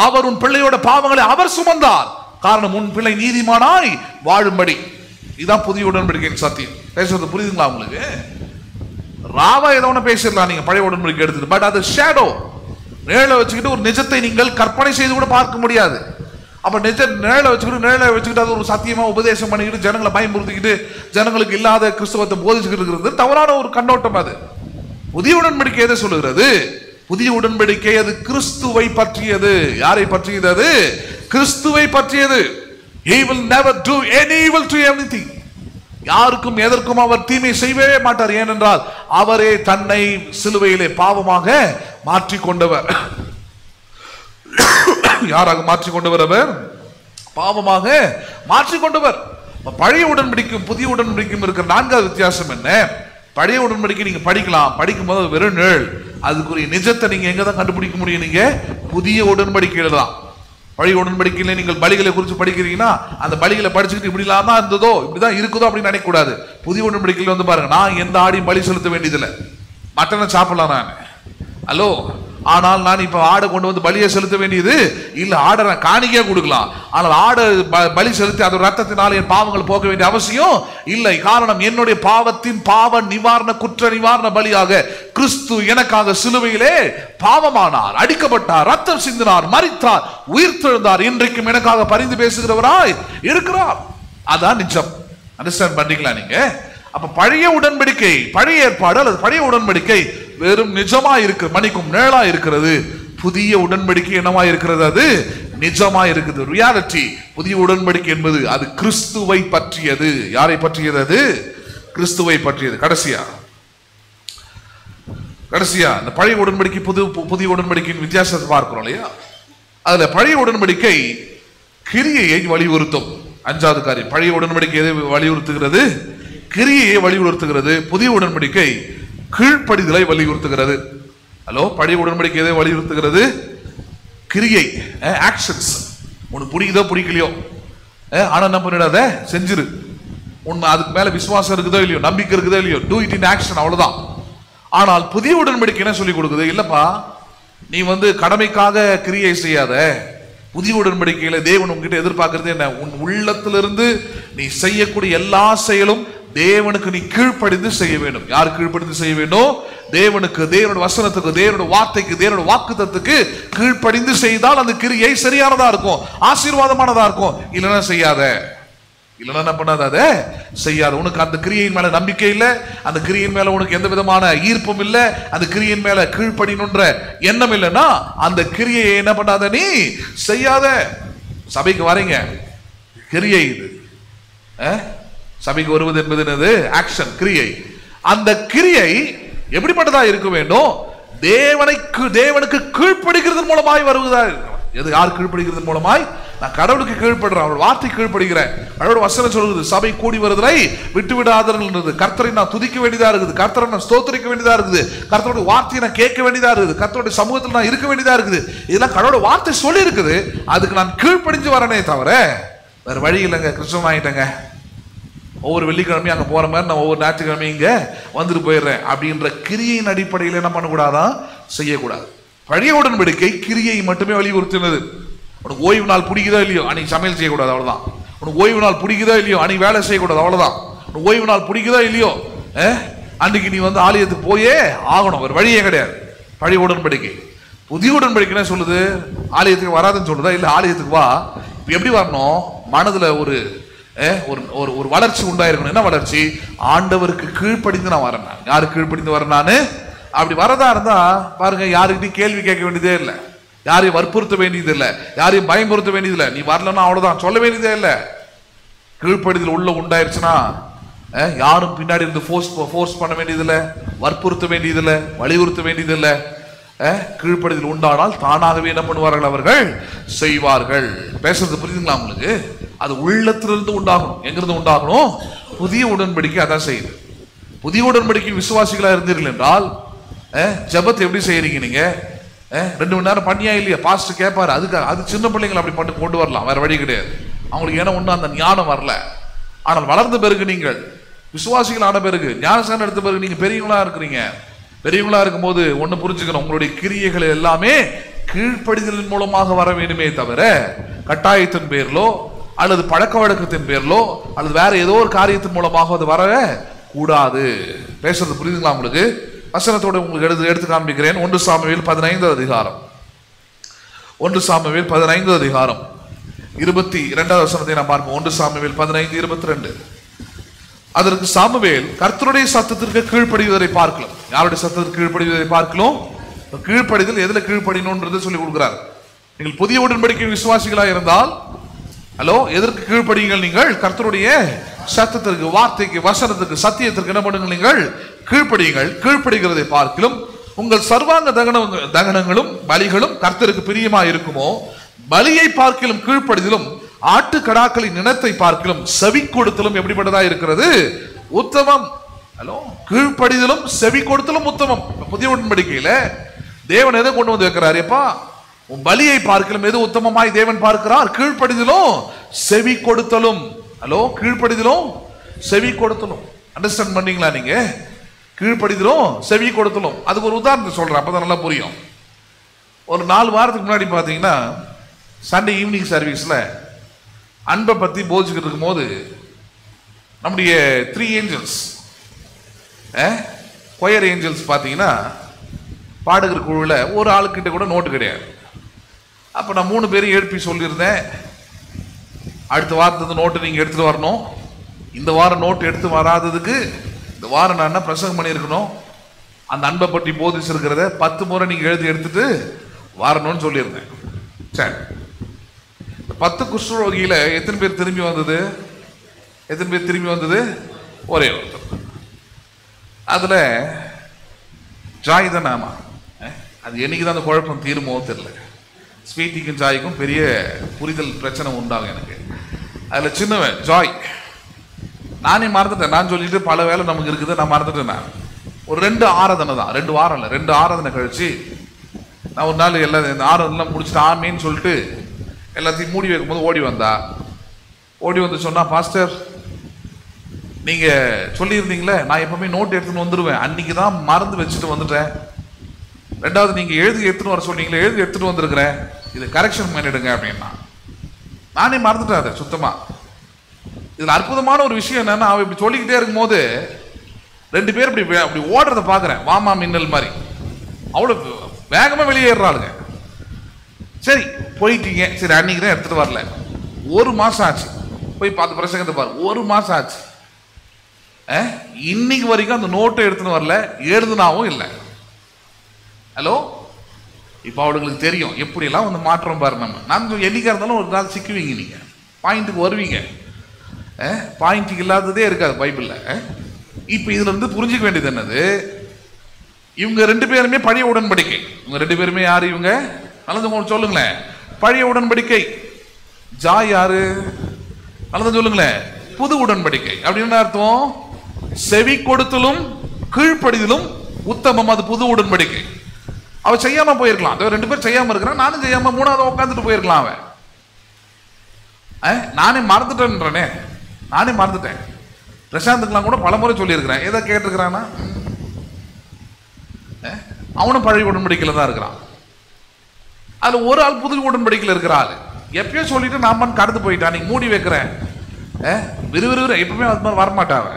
அவர் உன் பிள்ளையோட பாவங்களை அவர் சுமந்தார். காரணம், உன் பிள்ளை நீதிமானாய் வாழும்படி. இதுதான் புதிய உடன்படிக்கையின் சத்தியம். பேசுறது புரியுதுங்களா உங்களுக்கு? ராவா ஏதோ ஒன்று பேசிடலாம் நீங்க பழைய உடன்படிக்கை எடுத்துட்டு. பட் அது ஷேடோ, நிழலை வச்சுக்கிட்டு ஒரு நிஜத்தை நீங்கள் கற்பனை செய்து கூட பார்க்க முடியாது. அப்ப நிழலை வச்சுக்கிட்டு அது ஒரு சத்தியமா உபதேசம் பண்ணிக்கிட்டு ஜனங்களை பயமுறுத்திக்கிட்டு ஜனங்களுக்கு இல்லாத கிறிஸ்தவத்தை போதிச்சுக்கிட்டு இருக்கிறது தவறான ஒரு கண்ணோட்டம். அது புதிய உடன்படிக்கை எதை சொல்லுகிறது? புதிய உடன்படிக்கை அது கிறிஸ்துவை பற்றியது. யாரை பற்றியது? அது கிறிஸ்துவை பற்றியது. He will never do any evil to anything. யாருக்கும் எதற்கும் அவர் தீமை செய்யவே மாட்டார். ஏனென்றால் அவரே தன்னை சிலுவையிலே பாவமாக மாற்றிக்கொண்டவர். யாராக மாற்றிக்கொண்டவர்? அவர் பாவமாக மாற்றிக்கொண்டவர். பழைய உடன்படிக்கும் புதிய உடன்படிக்கும் இருக்கிற 4வது வித்தியாசம் என்ன? பழைய உடன்படிக்கை நீங்க படிக்கலாம், படிக்கும் போது வெறும் நிழல். அதுக்குரிய நிஜத்தை நீங்க எங்க தான் கண்டுபிடிக்க முடியும்? நீங்க புதிய உடன்படிக்கையில தான். பழைய உடன்படிக்கையில நீங்கள் பலிகளை குறித்து படிக்கிறீங்கன்னா அந்த பலிகளை படிச்சுக்கிட்டு இப்படி இல்லாம தான் இருந்ததோ இப்படிதான் இருக்குதோ அப்படின்னு நினைக்க கூடாது. புதிய உடன்படிக்கையில வந்து பாருங்க, நான் எந்த ஆடையும் பலி செலுத்த வேண்டியதில்லை. மட்டனை சாப்பிடலாம் நான், ஹலோ. ஆனால் நான் இப்ப ஆடை கொண்டு வந்து பலியை செலுத்த வேண்டியது இல்ல. ஆடை நான் காணிக்கையா கொடுக்கலாம், ஆனால் ஆடை பலி செலுத்தி அதோட ரத்தத்தினால என் பாவங்கள் போக வேண்டிய அவசியம் இல்லை. காரணம், என்னுடைய பாவத்தின் பாவ நிவாரண குற்ற நிவாரண பலியாக கிறிஸ்து எனக்காக சிலுவையிலே பாவமானார், அடிக்கப்பட்டார், ரத்தம் சிந்தினார், மரித்தார், உயிர்த்தெழுந்தார், இன்றைக்கும் எனக்காக பரிந்து பேசுகிறவராய் இருக்கிறார். அதான் நிஜம். அண்டர்ஸ்டாண்ட் பண்றீங்களா நீங்க? அப்ப பழைய உடன்படிக்கை, பழைய ஏற்பாடு அல்லது பழைய உடன்படிக்கை வெறும் நிஜமா இருக்கு, மணிக்கும் நேளா இருக்கிறது. புதிய உடன்படிக்கை என்னவா இருக்கிறது? அது நிஜமா இருக்குது, ரியாலிட்டி. புதிய உடன்படிக்கை என்பது அது கிறிஸ்துவை பற்றியது. யாரை பற்றியது? அது கிறிஸ்துவை பற்றியது. கடைசியா இந்த பழைய உடன்படிக்கை புதிய உடன்படிக்கையின் வித்தியாசத்தை பார்க்கிறோம் இல்லையா? அதுல பழைய உடன்படிக்கை கிரியையை வலியுறுத்தும். 5வது காரியம், பழைய உடன்படிக்கை எதை வலியுறுத்துகிறது? கிரியையை வலியுறுத்துகிறது. புதிய உடன்படிக்கை கீழ்ப்படிதலை வலியுறுத்துகிறது. ஹலோ, பழைய உடன்படிக்கை எதை வலியுறுத்துகிறது? கிரியை, ஆக்ஷன்ஸ். உனக்கு பிடிக்குதோ பிடிக்கலையோ, ஆனா என்ன பண்ணிடாத, செஞ்சிரு. உண்மை அதுக்கு மேல விசுவாசம் இருக்குதோ இல்லையோ, நம்பிக்கை இருக்குதோ இல்லையோ, டூ இட் இன் ஆக்ஷன், அவ்வளவுதான். ஆனால் புதிய உடன்படிக்கை என்ன சொல்லி கொடுக்குது? இல்லப்பா, நீ கடமைக்காக கிரியை செய்யாத. புதிய உடன்படிக்கையில தேவன் உங்ககிட்ட எதிர்பார்க்கிறது என்ன? உன் உள்ளத்திலிருந்து நீ செய்யக்கூடிய எல்லா செயலும் தேவனுக்கு நீ கீழ்ப்படிந்து செய்ய வேண்டும். யார் கீழ்ப்படிந்து செய்ய வேண்டும்? தேவனுக்கு, தேவனுடைய வசனத்துக்கு, தேவனுடைய வார்த்தைக்கு, தேவனுடைய வாக்குத்தத்துக்கு கீழ்ப்படிந்து செய்தால் அந்த கிரியை சரியானதா இருக்கும், ஆசீர்வாதமானதா இருக்கும். இல்லைன்னா செய்யாத. இல்லைன்னா என்ன பண்ணாத, அதை செய்யாத. உனக்கு அந்த கிரியின் மேல நம்பிக்கை இல்லை, அந்த கிரியின் மேல உனக்கு எந்த விதமான ஈர்ப்பும் இல்லை, அந்த கிரியின் மேல கீழ்ப்படினுன்ற எண்ணம் இல்லைன்னா அந்த கிரியை என்ன பண்ணாத, நீ செய்யாத. சபைக்கு வரீங்க, கிரியை இது. சபைக்கு வருவது என்பது என்னது? ஆக்ஷன், கிரியை. அந்த கிரியை எப்படிப்பட்டதா இருக்க வேண்டும்? தேவனுக்கு கீழ்ப்படுகிறது மூலமாய் வருவதா இருக்கணும். எது? யார் கீழ்ப்படுகிறது மூலமாய்? நான் கடவுளுக்கு கீழ்ப்படுறேன், அவள் வார்த்தை கீழ்ப்படுகிறேன். அவளோட வசனம் சொல்லுது, சபை கூடி வருவதை விட்டு விடாதீர்கள். கர்த்தரை நான் துதிக்க வேண்டியதா இருக்குது, கர்த்தரை நான் ஸ்தோத்திரிக்க வேண்டியதா இருக்குது, கர்த்தருடைய வார்த்தையை நான் கேட்க வேண்டியதா இருக்குது, கர்த்தருடைய சமூகத்தில் நான் இருக்க வேண்டியதா இருக்குது. இதெல்லாம் கடவுளோட வார்த்தை சொல்லி இருக்குது. அதுக்கு நான் கீழ்ப்படிஞ்சு வரனே தவிர வேற வழி இல்லைங்க. கிறிஸ்தவன் ஆகிட்டேங்க, ஒவ்வொரு வெள்ளிக்கிழமையும் அங்கே போகிற மாதிரி நான் ஒவ்வொரு ஞாயிற்றுக்கிழமையும் இங்கே வந்துட்டு போயிடுறேன் அப்படின்ற கிரியையின் அடிப்படையில் என்ன பண்ணக்கூடாதான், செய்யக்கூடாது. பழைய உடன்படிக்கை கிரியை மட்டுமே வலியுறுத்தினது. உனக்கு ஓய்வு நாள் பிடிக்குதோ இல்லையோ அன்னைக்கு சமையல் செய்யக்கூடாது, அவ்வளோதான். உனக்கு ஓய்வு நாள் பிடிக்குதோ இல்லையோ அன்னைக்கு வேலை செய்யக்கூடாது, அவ்வளோதான். உனக்கு ஓய்வு நாள் பிடிக்குதோ இல்லையோ அன்னைக்கு நீ வந்து ஆலயத்துக்கு போயே ஆகணும், ஒரு வழியே கிடையாது. பழைய உடன்படிக்கை. புதிய உடன்படிக்கை என்ன சொல்லுது? ஆலயத்துக்கு வராதுன்னு சொல்லுதா? இல்லை, ஆலயத்துக்கு வா. எப்படி வரணும்? மனதுல ஒரு ஒரு வளர்ச்சி உண்டாயிருக்கணும். என்ன வளர்ச்சி? ஆண்டவருக்கு கீழ்ப்படிந்து நான் வரேன். யாருக்கு கீழ்ப்படிந்து வரேன் நான்? அப்படி வரதா இருந்தா பாருங்க, யாருக்கிட்டையும் கேள்வி கேட்க வேண்டியதே இல்லை, யாரையும் வற்புறுத்த வேண்டியது இல்லை, யாரையும் பயமுறுத்த வேண்டியது இல்லை. நீ வரலன்னா அவ்வளவுதான், சொல்ல வேண்டியதே இல்லை. கீழ்ப்படிதல் உள்ள உண்டாயிருச்சுன்னா யாரும் பின்னாடி இருந்து ஃபோர்ஸ் பண்ண வேண்டியதில்லை, வற்புறுத்த வேண்டியதில்லை, வலியுறுத்த வேண்டியதில்லை. கீழ்ப்படிதல் உண்டானால் தானாகவே என்ன பண்ணுவார்கள்? அவர்கள் செய்வார்கள். பேசுறது புரியுதுங்களா உங்களுக்கு? அது உள்ளத்திலிருந்து உண்டாகணும். எங்கிருந்து உண்டாகணும்? புதிய உடன்படிக்கை அதான் செய்யுது. புதிய உடன்படிக்கை விசுவாசிகளா இருந்தீர்கள் என்றால் ஜெபத்தை எப்படி செய்யறீங்க நீங்க? 2 மணி நேரம் பண்ணியா இல்லையா? பாஸ்டர் கேட்பாரு. அது சின்ன பிள்ளைங்களை அப்படி பண்ணி கொண்டு வரலாம், வேற வழி கிடையாது. அவங்களுக்கு ஏன்னா ஒன்றும் அந்த ஞானம் வரல. ஆனால் வளர்ந்த பிறகு, நீங்கள் விசுவாசிகள் ஆன பிறகு, ஞானஸ்நானம் எடுத்த பிறகு நீங்க பெரியவங்களா இருக்கிறீங்க. பெரியவங்களா இருக்கும்போது ஒண்ணு புரிஞ்சுக்கணும், உங்களுடைய கிரியைகள் எல்லாமே கீழ்ப்படிதலின் மூலமாக வர வேண்டுமே தவிர கட்டாயத்தின் பேர்லோ அல்லது பழக்க வழக்கத்தின் பேர்லோ அல்லது வேற ஏதோ ஒரு காரியத்தின் மூலமாக அது வர கூடாது. பேசுறது புரியுதுங்களா உங்களுக்கு? வசனத்தோட உங்களுக்கு எடுத்து காண்பிக்கிறேன். 1 சாமுவேல் 15 அதிகாரம், 1 சாமுவேல் 15 அதிகாரம் 22 வசனத்தை நாம் பார்ப்போம். 1 சாமுவேல் 15:22. அதற்கு சாமுவேல், கர்த்தருடைய சத்தத்திற்கு கீழ்ப்படிவதை பார்க்கலாம். யாருடைய சத்தத்திற்கு கீழ்ப்படிவதை பார்க்கலாம்? கீழ்ப்படிதல் எதுல கீழ்ப்படினோன்றது சொல்லி கொடுக்கிறார். நீங்கள் புதிய உடன்படிக்கை விசுவாசிகளாக இருந்தால் எதற்கு கீழ்ப்படியுங்கள்? நீங்கள் கர்த்தருடைய சத்தத்திற்கு, வார்த்தைக்கு, வசனத்துக்கு, சத்தியத்திற்கு என்ன பண்ணுங்கள்? நீங்கள் கீழ்ப்படியுங்கள். கீழ்ப்படிகிறதை பார்க்கலாம் உங்கள் சர்வாங்க தகனங்களும் பலிகளும் கர்த்தருக்கு பிரியமா இருக்குமோ, பலியை பார்க்கலும் கீழ்ப்படிதலும் ஆட்டு கடாக்களின் இனத்தை பார்க்கலும் செவி கொடுத்தலும் எப்படிப்பட்டதா இருக்கிறது? உத்தமம். கீழ்ப்படிதலும் செவி கொடுத்தலும் உத்தமம். புதிய உடன்படிக்கையில தேவன் எதை கொண்டு வந்து வைக்கிறார்? எப்பா, உன் பலியை பார்க்கலும் எது உத்தமமாய் தேவன் பார்க்கிறார்? கீழ்ப்படிதலும் செவி கொடுத்தலும். கீழ்ப்படிதலும் செவி கொடுத்தலும். அண்டர்ஸ்டாண்ட் பண்ணீங்களா நீங்க? கீழ்ப்படிதலும் செவி கொடுத்தலும். அதுக்கு ஒரு உதாரணத்தை சொல்றேன், அப்பதான் நல்லா புரியும். ஒரு 4 வாரத்துக்கு முன்னாடி பாத்தீங்கன்னா சண்டே ஈவினிங் சர்வீஸ்ல அன்பை பத்தி போதிச்சுக்கிட்டு இருக்கும் போது நம்முடைய 3 ஏஞ்சல்ஸ், கொயர் ஏஞ்சல்ஸ் பாத்தீங்கன்னா பாடுகிற குழுவில் ஒரு ஆளுக்கிட்ட கூட நோட்டு கிடையாது. அப்ப நான் 3 பேரும் எழுப்பி சொல்லியிருந்தேன், அடுத்த வாரத்துக்கு நோட்டு நீங்க எடுத்துட்டு வரணும். இந்த வாரம் நோட்டு எடுத்து வராததுக்கு இந்த வாரம் நான் என்ன பிரசங்கம் பண்ணியிருக்கணும், அந்த அன்பை பற்றி போதிச்சிருக்கிறத 10 முறை நீங்க எடுத்துட்டு வரணும்னு சொல்லியிருந்தேன். சரி, 10 குஷ்டரோகியில எத்தனை பேர் திரும்பி வந்தது? எத்தனை பேர் திரும்பி வந்தது? ஒரே ஒருத்தர். அதுல ஜாய் தான். ஆமா, அது என்னைக்குதான் அந்த குழப்பம் தீருமோ தெரியல. ஸ்வீட்டிக்கும் ஜாய்க்கும் பெரிய புரிதல் பிரச்சனை உண்டாகும் எனக்கு. அதுல சின்னவன் ஜாய், நானே மறந்துட்டேன். நான் சொல்லிட்டு பல வேலை நமக்கு இருக்குது, நான் மறந்துட்டேன். நான் ஒரு 2 ஆராதனை தான், 2 வாரம் இல்லை, 2 ஆராதனை கழிச்சு நான் ஒரு நாள் எல்லாம் இந்த ஆராதனை முடிச்சுட்டு ஆமேன்னு சொல்லிட்டு எல்லாத்தையும் மூடி வைக்கும் போது ஓடி வந்து சொன்னா, பாஸ்டர் நீங்க சொல்லியிருந்தீங்களே நான் எப்பவுமே நோட் எடுத்துன்னு வந்துடுவேன், அன்னைக்கு தான் மறந்து வச்சுட்டு வந்துட்டேன். 2வது நீங்க எழுதி எடுத்துட்டு வர சொன்னீங்களே, எழுதி எடுத்துட்டு வந்திருக்கிறேன், இது கரெக்ஷன் பண்ணிடுங்க அப்படின்னா. நானே மறந்துட்டேன் அதை சுத்தமா. இதுல அற்புதமான ஒரு விஷயம் என்னன்னா, அவன் இப்படி சொல்லிக்கிட்டே இருக்கும் போது 2 பேர் அப்படி ஓடுறத பாக்குறேன், வாமா மின்னல் மாதிரி. அவ்வளவு வேகமா வெளியேறாளுங்க. சரி போயிட்டீங்க, சரி அன்னைக்கு தான் எடுத்துட்டு வரல. 1 மாசம் ஆச்சு, போய் பார்த்து பிரசங்கத்தை பாரு, 1 மாசம் ஆச்சு. இன்னைக்கு வரைக்கும் அந்த நோட்டை எடுத்துன்னு வரல, எழுதுனாவும் இல்லை. இப்ப அவளுங்களுக்கு தெரியும் எப்படி எல்லாம் வந்து மாற்றம் பாரு. நான் என்னைக்கா இருந்தாலும் ஒரு நாள் சிக்குவீங்க, நீங்க பாயிண்ட்டுக்கு வருவீங்க. பாயிண்ட்டுக்கு இல்லாததே இருக்காது பைபிள்ல. இப்ப இதுல இருந்து புரிஞ்சுக்க வேண்டியது என்னது, இவங்க 2 பேருமே பழைய உடன்படிக்கை. இவங்க 2 பேருமே யாரு? இவங்க நல்லது சொல்லுங்களேன், பழைய உடன்படிக்கை. ஜாய் யாரு? நல்லது சொல்லுங்களேன், புது உடன்படிக்கை. அப்படின்னு அர்த்தம், செவி கொடுத்தலும் கீழ்ப்படிதலும் உத்தமம், அது புது உடன்படிக்கை. அவ செய்யாம போயிருக்கலாம், 2 பேர் செய்யாம இருக்கிறான், நானும் செய்யாம 3வது உட்காந்துட்டு போயிருக்கலாம். அவன் நானே மறந்துட்டேன்றனே, நானே மறந்துட்டேன். பிரசாந்துக்கெல்லாம் கூட பல முறை சொல்லியிருக்கிறேன். எதை கேட்டிருக்கிறான்னா, அவனும் பழைய உடன்படிக்கையில் தான் இருக்கிறான். அதுல ஒரு ஆள் புது உடன்படிக்கையில் இருக்கிற ஆள் எப்பயோ சொல்லிட்டு நாம கடந்து போயிட்டான். நீங்க மூடி வைக்கிறேன் விறுவிறு எப்பவுமே அது மாதிரி வரமாட்டாவ.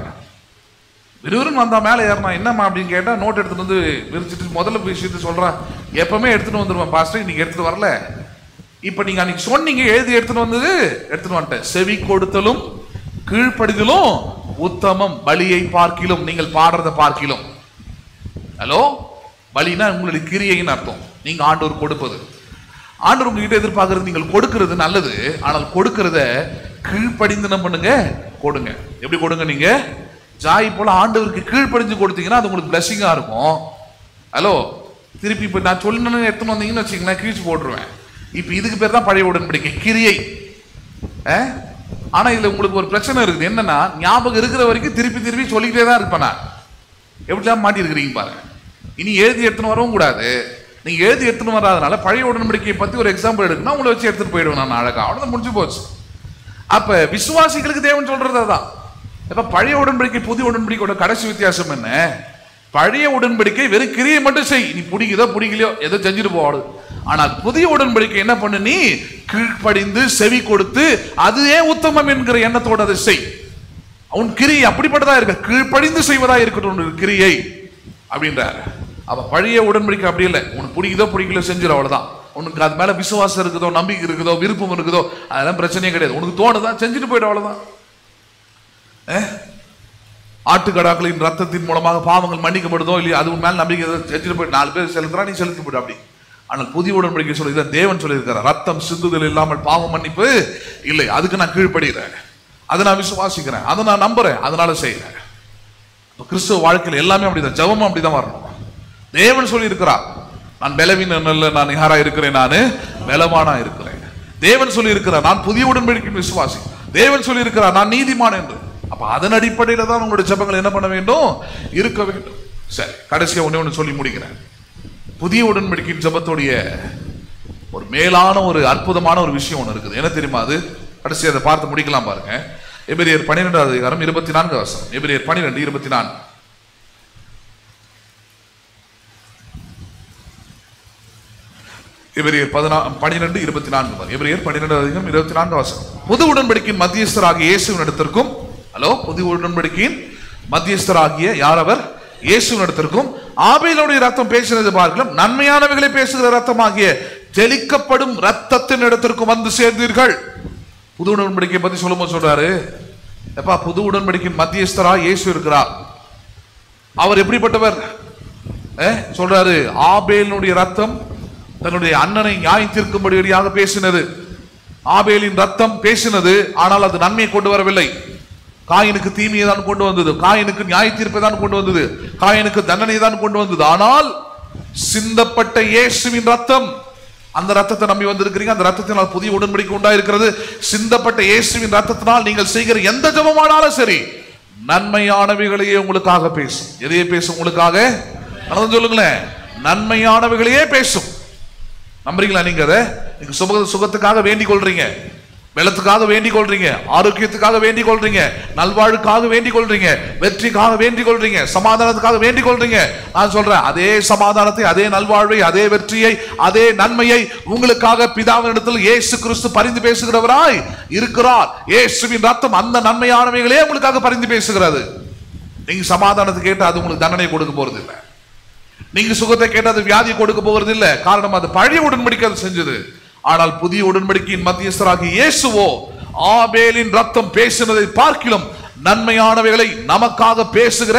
விறுவிறுன்னு வந்தா மேலே ஏறினா என்னம்மா அப்படின்னு கேட்டா நோட் எடுத்துட்டு வந்து விரிச்சிட்டு முதல்ல விஷயத்த சொல்றான். எப்பவுமே எடுத்துட்டு வந்துருவேன் பாஸ்டர், இன்னைக்கு எடுத்துட்டு வரல. இப்ப நீங்க அன்னைக்கு சொன்னீங்க எழுதி எடுத்துட்டு வந்தது எடுத்துட்டு வந்துட்டேன். செவி கொடுத்தலும் கீழ்ப்படிதலும் உத்தமம் பலியை பார்க்கிலும், நீங்கள் பாடுறத பார்க்கிலும். ஹலோ, பலினா உங்களுடைய கிரியைன்னு அர்த்தம். நீங்க ஆண்டவர் கொடுப்பது, ஆண்டவர் உங்ககிட்ட எதிர்பார்க்கறது நீங்கள் கொடுக்கிறது நல்லது. ஆனால் கொடுக்கிறத கீழ்ப்படிந்து என்ன பண்ணுங்க, கொடுங்க. எப்படி கொடுங்க? நீங்க ஜாய் போல ஆண்டவருக்கு கீழ்ப்படிஞ்சு கொடுத்தீங்கன்னா அது உங்களுக்கு பிளஸிங்கா இருக்கும். ஹலோ, திருப்பி இப்ப நான் சொல்லணும்னு எடுத்துன்னு வந்தீங்கன்னு வச்சுக்கங்களேன், கீழ்ச்சி போட்டுருவேன். இப்ப இதுக்கு பேர் தான் பழைய உடன்படிக்கை, கிரியை. ஆனா இதுல உங்களுக்கு ஒரு பிரச்சனை இருக்குது. என்னன்னா, ஞாபகம் இருக்கிற வரைக்கும் திருப்பி திருப்பி சொல்லிக்கிட்டே தான் இருப்பேன் நான். எப்படிலாம் மாட்டி இருக்கிறீங்க பாருங்க. இனி எழுதி எடுத்துன்னு வரவும் கூடாது. நீங்க எழுதி எடுத்துன்னு வராதனால பழைய உடன்படிக்கையை பத்தி ஒரு எக்ஸாம்பிள் எடுக்கணும், உங்களை வச்சு எடுத்துட்டு போயிடுவேன் நான் அழகா. அவ்வளவுதான், முடிஞ்சு போச்சு. அப்ப விசுவாசிகளுக்கு தேவன் சொல்றது அதான். இப்ப பழைய உடன்படிக்கை புதிய உடன்படிக்கையோட கடைசி வித்தியாசம் என்ன? பழைய உடன்படிக்கை வெறும் கிரியை மட்டும் செய், நீ பிடிக்குதோ பிடிக்கலையோ ஏதோ செஞ்சுட்டு போவாடு. ஆனால் புதிய உடன்படிக்கை என்ன பண்ணு, நீ கீழ்ப்படிந்து செவி கொடுத்து அதுவே உத்தமம் என்கிற எண்ணத்தோடு அதை செய். அவன் கிரியை அப்படிப்பட்டதா இருக்க, கீழ்ப்படிந்து செய்வதா இருக்கட்டும் கிரியை அப்படின்றாரு. அப்ப பழைய உடன்படிக்கை அப்படி இல்லை, உனக்கு பிடிக்குதோ பிடிக்கல செஞ்சிடும், அவ்வளவுதான். உனக்கு அது மேல விசுவாசம் இருக்குதோ நம்பிக்கை இருக்குதோ விருப்பம் இருக்குதோ அதெல்லாம் பிரச்சனையே கிடையாது. உனக்கு தோணுதான் செஞ்சுட்டு போயிடும், அவ்வளவுதான். ஆட்டுக்கடாக்களின் ரத்தத்தின் மூலமாக பாவங்கள் மன்னிக்கப்படுதோ இல்லையா, அது மேல நம்பிக்கை செஞ்சுட்டு போயிட்டு 4 பேர் செலுத்துறா, நீ செலுத்தி போயிடு அப்படி. ஆனால் புதிய உடன்படிக்கை சொல்லி தேவன் சொல்லியிருக்கிறார், ரத்தம் சிந்துதல் இல்லாமல் பாவம் மன்னிப்பு இல்லை. அதுக்கு நான் கீழ்ப்படுகிறேன், அதை நான் விசுவாசிக்கிறேன், அதை நான் நம்புறேன், அதனால செய்யறேன். கிறிஸ்துவ வாழ்க்கையில் எல்லாமே அப்படிதான், ஜெபமும் அப்படிதான் வரணும். தேவன் சொல்லி இருக்கிறார், நான் பலவீனன் அல்ல, நான் யாரா இருக்கிறேன், நான் பலவானா இருக்கிறேன். தேவன் சொல்லி இருக்கிறார், நான் புதிய உடன்படிக்கை விசுவாசி. தேவன் சொல்லி இருக்கிறார், நான் நீதிமான் என்று. அப்ப அதன் அடிப்படையில தான் உங்களுடைய ஜெபங்கள் என்ன பண்ண வேண்டும், இருக்க வேண்டும். சரி, கடைசியா ஒண்ணு சொல்லி முடிக்கிறேன். புதிய உடன்படிக்கையின் ஜெபத்துடைய ஒரு மேலான ஒரு அற்புதமான ஒரு விஷயம் ஒன்று இருக்குது. என்ன தெரியுமா? அது கடைசி அதை பார்த்து முடிக்கலாம் பாருங்க. எபிரேயர் 12வது அதிகாரம் 24 வசனம். எபிரேயர் 12:24. எபிரேயர் 12:24. எபிரேயர் 12:24 வசனம். புது உடன்படிக்கையின் மத்தியஸ்தராகிய இயேசுவின் இடத்திற்கும், ஹலோ, புது உடன்படிக்கையின் மத்தியஸ்தராகிய யார் அவர்? இயேசுவின் இடத்திற்கும் ஆபேலுடைய ரத்தம் பேசினது பார்க்கலாம், நன்மையானவைகளை பேசுகிற ரத்தமாகிய தெளிக்கப்படும் ரத்தத்தின் இடத்திற்கும் வந்து சேர்ந்தீர்கள். புது உடன்படிக்கை பத்தி சொல்லும்போது சொல்றாரு, எப்பா புது உடன்படிக்கையின் மத்தியஸ்தரா இயேசு இருக்கிறார். அவர் எப்படிப்பட்டவர் சொல்றாரு? ஆபேலுடைய ரத்தம் தன்னுடைய அண்ணனை நியாயம் தீர்க்கும்படியாக பேசினது. ஆபேலின் ரத்தம் பேசினது, ஆனால் அது நன்மையை கொண்டு வரவில்லை. காயினுக்கு தீமையை தான் கொண்டு வந்தது, காயினுக்கு நியாய தீர்ப்பை தான் கொண்டு வந்தது, காயினுக்கு தண்டனை தான் கொண்டு வந்தது. ஆனால் சிந்தப்பட்ட இயேசுவின் ரத்தம், அந்த ரத்தத்தை நம்பி வந்திருக்கிறீங்க, அந்த ரத்தத்தினால் புதிய உடன்படிக்கை உண்டாயிருக்கிறது. சிந்தப்பட்ட இயேசுவின் ரத்தத்தினால் நீங்கள் செய்கிற எந்த ஜெபமானாலும் சரி நன்மையானவைகளையே உங்களுக்காக பேசும். எதையே பேசும்? உங்களுக்காக. சொல்லுங்களேன், நன்மையானவைகளையே பேசும். நம்புறீங்களா? நீங்க அதை நீங்க சுகத்துக்காக வேண்டிக் கொள்றீங்க, வெள்ளத்துக்காக வேண்டிக் கொள்றீங்க, ஆரோக்கியத்துக்காக வேண்டிக் கொள்றீங்க, நல்வாழ்வுக்காக வேண்டிக் கொள்றீங்க, வெற்றிக்காக வேண்டிக் கொள்றீங்க, சமாதானத்துக்காக வேண்டிக் கொள்றீங்க. நான் சொல்றேன், அதே சமாதானத்தை, அதே நல்வாழ்வை, அதே வெற்றியை, அதே நன்மையை உங்களுக்காக பிதாவினிடத்தில் இயேசு கிறிஸ்து பரிந்து பேசுகிறவராய் இருக்கிறார். இயேசுவின் ரத்தம் அந்த நன்மையானவைகளே உங்களுக்காக பரிந்து பேசுகிறது. நீங்க சமாதானத்தை கேட்டு அது உங்களுக்கு தண்டனை கொடுக்க போறது இல்லை, நீங்க சுகத்தை கேட்டு அது வியாதி கொடுக்க போகிறது இல்லை. காரணம், அது பழைய உடன்படிக்கை அது செஞ்சது. ஆனால் புதிய உடன்படிக்கையின் மத்தியஸ்தராகிய இயேசுவோ ஆபேலின் ரத்தம் பேசினதை பார்க்கிலும் நன்மையானவைகளை நமக்காக பேசுகிற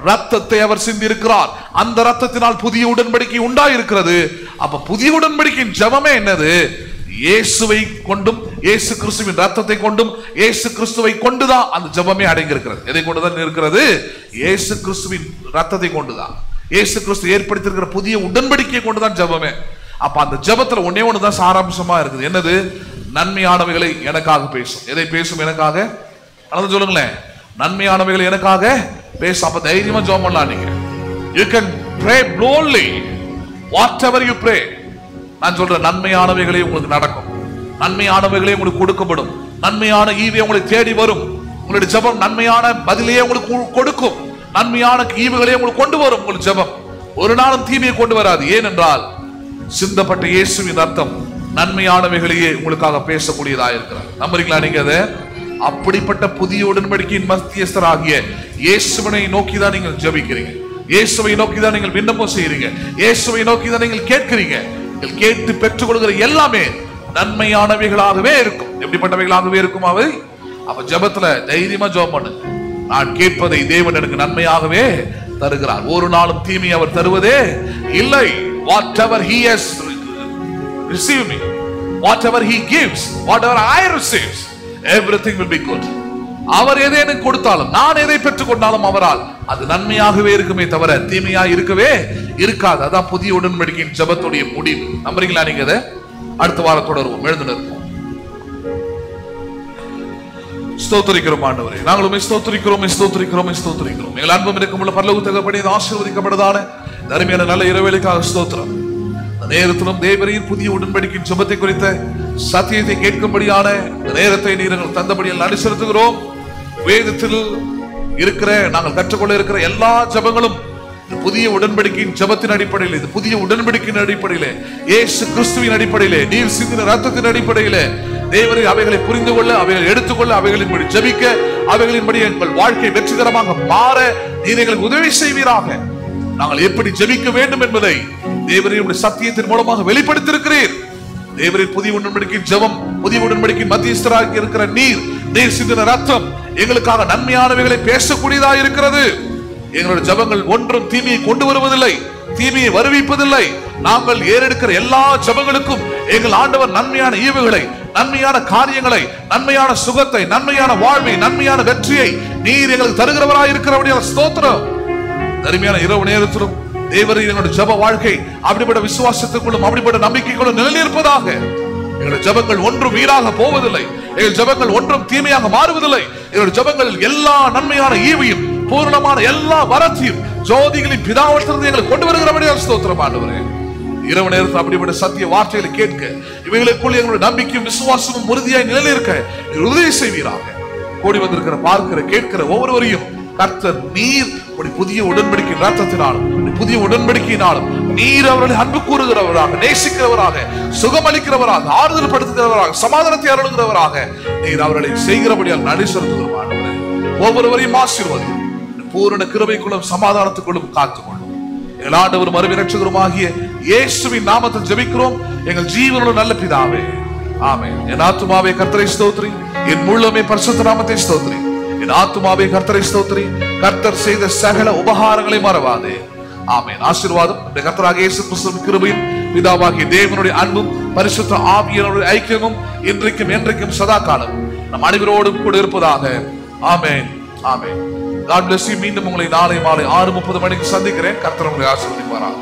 ரத்தத்தை அவர் சிந்திருக்கிறார். அந்த ரத்தத்தினால் புதிய உடன்படிக்கை உண்டாயிருக்கிறது. அப்ப புதிய உடன்படிக்கையின் ஜெபமே என்னது? இயேசுவை கொண்டும் இயேசு கிறிஸ்துவின் ரத்தத்தை கொண்டும் இயேசு கிறிஸ்துவை கொண்டுதான் அந்த ஜெபமே அடங்கி இருக்கிறது. எதை கொண்டுதான் இருக்கிறது? இயேசு கிறிஸ்துவின் ரத்தத்தை கொண்டுதான், இயேசு கிறிஸ்து ஏற்படுத்தியிருக்கிற புதிய உடன்படிக்கையை கொண்டுதான் ஜெபமே. அப்ப அந்த ஜெபத்துல ஒன்னே ஒண்ணுதான் சாராம்சமா இருக்குது. என்னது? நன்மையானவைகளை எனக்காக பேசும். எதை பேசும்? எனக்காக. சொல்லுங்களேன், நன்மையானவைகளை எனக்காக பேசும். அப்ப தைரியமா ஜெபம் பண்ணலாம். நீங்க you can pray boldly whatever you pray. நான் சொல்றேன், நன்மையானவைகளே உங்களுக்கு நடக்கும், நன்மையானவைகளே உங்களுக்கு கொடுக்கப்படும், நன்மையான ஈவே உங்களை தேடி வரும். உங்களுடைய ஜெபம் நன்மையான பதிலையே உங்களுக்கு கொடுக்கும். நன்மையான ஈவுகளே உங்களுக்கு கொண்டு வரும். உங்கள் ஜெபம் ஒரு நாளும் தீமையை கொண்டு வராது. ஏனென்றால் சிந்தப்பட்ட இயேசுவின் ரத்தம் நன்மையானவைகளையே உங்களுக்காக பேசக்கூடியதாக இருக்கிறார். நம்புறீங்களா நீங்க அதை? அப்படிப்பட்ட புதிய உடன்படிக்கையின் மத்தியஸ்தராகிய இயேசுவினை நோக்கிதான் நீங்கள் ஜெபிக்கிறீங்க. இயேசுவை நோக்கிதான் நீங்கள் விண்ணப்பம் செய்யறீங்க. இயேசுவை நோக்கிதான் நீங்கள் கேட்கிறீங்க. நீங்கள் கேட்டு பெற்றுக் கொள்கிற எல்லாமே நன்மையானவைகளாகவே இருக்கும். எப்படிப்பட்டவைகளாகவே இருக்கும் அவை? அப்ப ஜெபத்துல தைரியமா ஜெபம் பண்ணுங்க. நான் கேட்பதை தேவன் எனக்கு நன்மையாகவே தருகிறார். ஒரு நாளும் தீமை அவர் தருவதே இல்லை. Whatever he has received me, whatever he gives, whatever I receive, everything will be good. அவர் எதை எனக்கு கொடுத்தாலும், நான் எதை பெற்றுக் கொண்டாலும் அவரால் அது நன்மையாகவே இருக்குமே தவிர தீமையா இருக்கவே இருக்காது. அதான் புதிய உடன்படிக்கையின் ஜெபத்துடைய முடிவு. நம்புறீங்களா நீங்க அதை? அடுத்த வாரம் தொடருவோம். எழுந்து நிற்போம். ஸ்தோத்திரிக்கிறோம் ஆண்டவரே, நாங்களுமே ஸ்தோத்திரிக்கிறோம், ஸ்தோத்திரிக்கிறோம், ஸ்தோத்திரிக்கிறோம். எங்கள் அன்பும் இருக்குமுள்ள பரலோக தகப்பனே, ஆசீர்வதிக்கப்பட்டதான அருமையான நல்ல இரவேளைக்காக ஸ்தோத்திரம். நேரத்திலும் தேவரின் புதிய உடன்படிக்கையின் ஜெபத்தை குறித்த சத்தியத்தை கேட்கும்படியான நேரத்தை நீர்கள் தந்தபடியால் நன்றி செலுத்துகிறோம். வேதத்தில் இருக்கிற நாங்கள் கற்றுக்கொள்ள இருக்கிற எல்லா ஜெபங்களும் புதிய உடன்படிக்கையின் ஜெபத்தின் அடிப்படையில், இது புதிய உடன்படிக்கையின் அடிப்படையிலே, இயேசு கிறிஸ்துவின் அடிப்படையிலே, நீர் சிந்தின ரத்தத்தின் அடிப்படையிலே தேவரை அவைகளை புரிந்து கொள்ள, அவைகளை எடுத்துக்கொள்ள, அவைகளின்படி ஜெபிக்க, அவைகளின்படி எங்கள் வாழ்க்கை வெற்றிகரமாக மாற நீர் எங்களுக்கு உதவி செய்வீராக. நாங்கள் எப்படி ஜெபிக்க வேண்டும் என்பதை தேவரையுடைய சத்தியத்தின் மூலமாக வெளிப்படுத்தியிருக்கிறீர். தேவரின் புதிய உடன்படிக்கையின் ஜெபம், புதிய உடன்படிக்கையின் மத்தியஸ்தராக இருக்கிற நீர் சிந்தின ரத்தம் எங்களுக்காக நன்மையானவைகளை பேசக்கூடியதாக இருக்கிறது. எங்களுடைய ஜெபங்கள் ஒன்றும் தீமையை கொண்டு வருவதில்லை, தீமையை வருவிப்பதில்லை. நாங்கள் ஏறெடுக்கிற எல்லா ஜெபங்களுக்கும் எங்கள் ஆண்டவர் நன்மையான ஈவுகளை, நன்மையான காரியங்களை, நன்மையான சுகத்தை, நன்மையான வாழ்வை, நன்மையான வெற்றியை நீர் எங்களுக்கு தருகிறவராய் இருக்கிறபடியால் ஸ்தோத்திரம். அருமையான இரவு நேரத்திலும் தேவரீர் எங்களுடைய ஜெப வாழ்க்கை அப்படிப்பட்ட விசுவாசத்துக்குள்ளும் அப்படிப்பட்ட நம்பிக்கைக்குள்ளும் நிலைநிற்பதாக. எங்களுடைய ஜெபங்கள் ஒன்றும் வீணாக போவதில்லை, எங்கள் ஜெபங்கள் ஒன்றும் தீமையாக மாறுவதில்லை. எங்களுடைய ஜெபங்கள் எல்லா நன்மையான ஈவையும், பூர்ணமான எல்லா வரத்தையும் ஜோதிகளின் பிதாவத்திலிருந்து எங்களுக்கு கொண்டு வருகிறபடியால் ஸ்தோத்திரம் ஆண்டவரே. இரவு நேரத்தில் அப்படிப்பட்ட சத்திய வார்த்தைகளை கேட்க, இவைகளுக்குள் எங்களுடைய நம்பிக்கையும் விசுவாசமும் உறுதியாய் நிலைநிற்க உதவி செய்வீராக. கூடி வந்திருக்கிற, பார்க்கிற, கேட்கிற ஒவ்வொருவரையும் கர்த்தர் நீர் புதிய உடன்படிக்கை ரத்தத்தினாலும் புதிய உடன்படிக்கையினாலும் நீர் அவர்களை அன்பு கூறுகிறவராக, நேசிக்கிறவராக, சுகமளிக்கிறவராக, ஆறுதல் படுத்துகிறவராக, சமாதானத்தை அருளுகிறவராக நீர் அவர்களை செய்கிறபடியால் நன்றி செலுத்துகிறோம். ஒவ்வொருவரையும் ஆசீர்வதியும், பூரண கிருபைக்குள்ளும் சமாதானத்துக்குள்ளும் காத்துக்கொள்ளும். எங்கள் ஆண்டவரும் அருமைரட்சகருமாகிய இயேசுவின் நாமத்தில் ஜெபிக்கிறோம் எங்கள் ஜீவனுள்ள நல்ல பிதாவே, ஆமென். என் ஆத்துமாவே கர்த்தரை ஸ்தோத்திரி, என் முழுமே பரிசுத்த நாமத்தை ஸ்தோத்திரி. என் ஆத்துமாவே கர்த்தரை ஸ்தோத்திரி, கர்த்தர் செய்த சகல உபகாரங்களை மறவாதே. ஆமென். ஆசீர்வாதம் கர்த்தராகிய இயேசு கிறிஸ்துவின் கிருபையும், பிதாவாகிய தேவனுடைய அன்பும், பரிசுத்த ஆவியானவருடைய ஐக்கியமும் இன்றைக்கும் என்றைக்கும் சதா காலம் நம் அனைவரோடும் கூட இருப்பதாக. ஆமென், ஆமென். God bless you. மீண்டும் உங்களை நாளை மாலை 6:30 மணிக்கு சந்திக்கிறேன். கர்த்தர் உங்களை ஆசீர்வதிப்பாராக.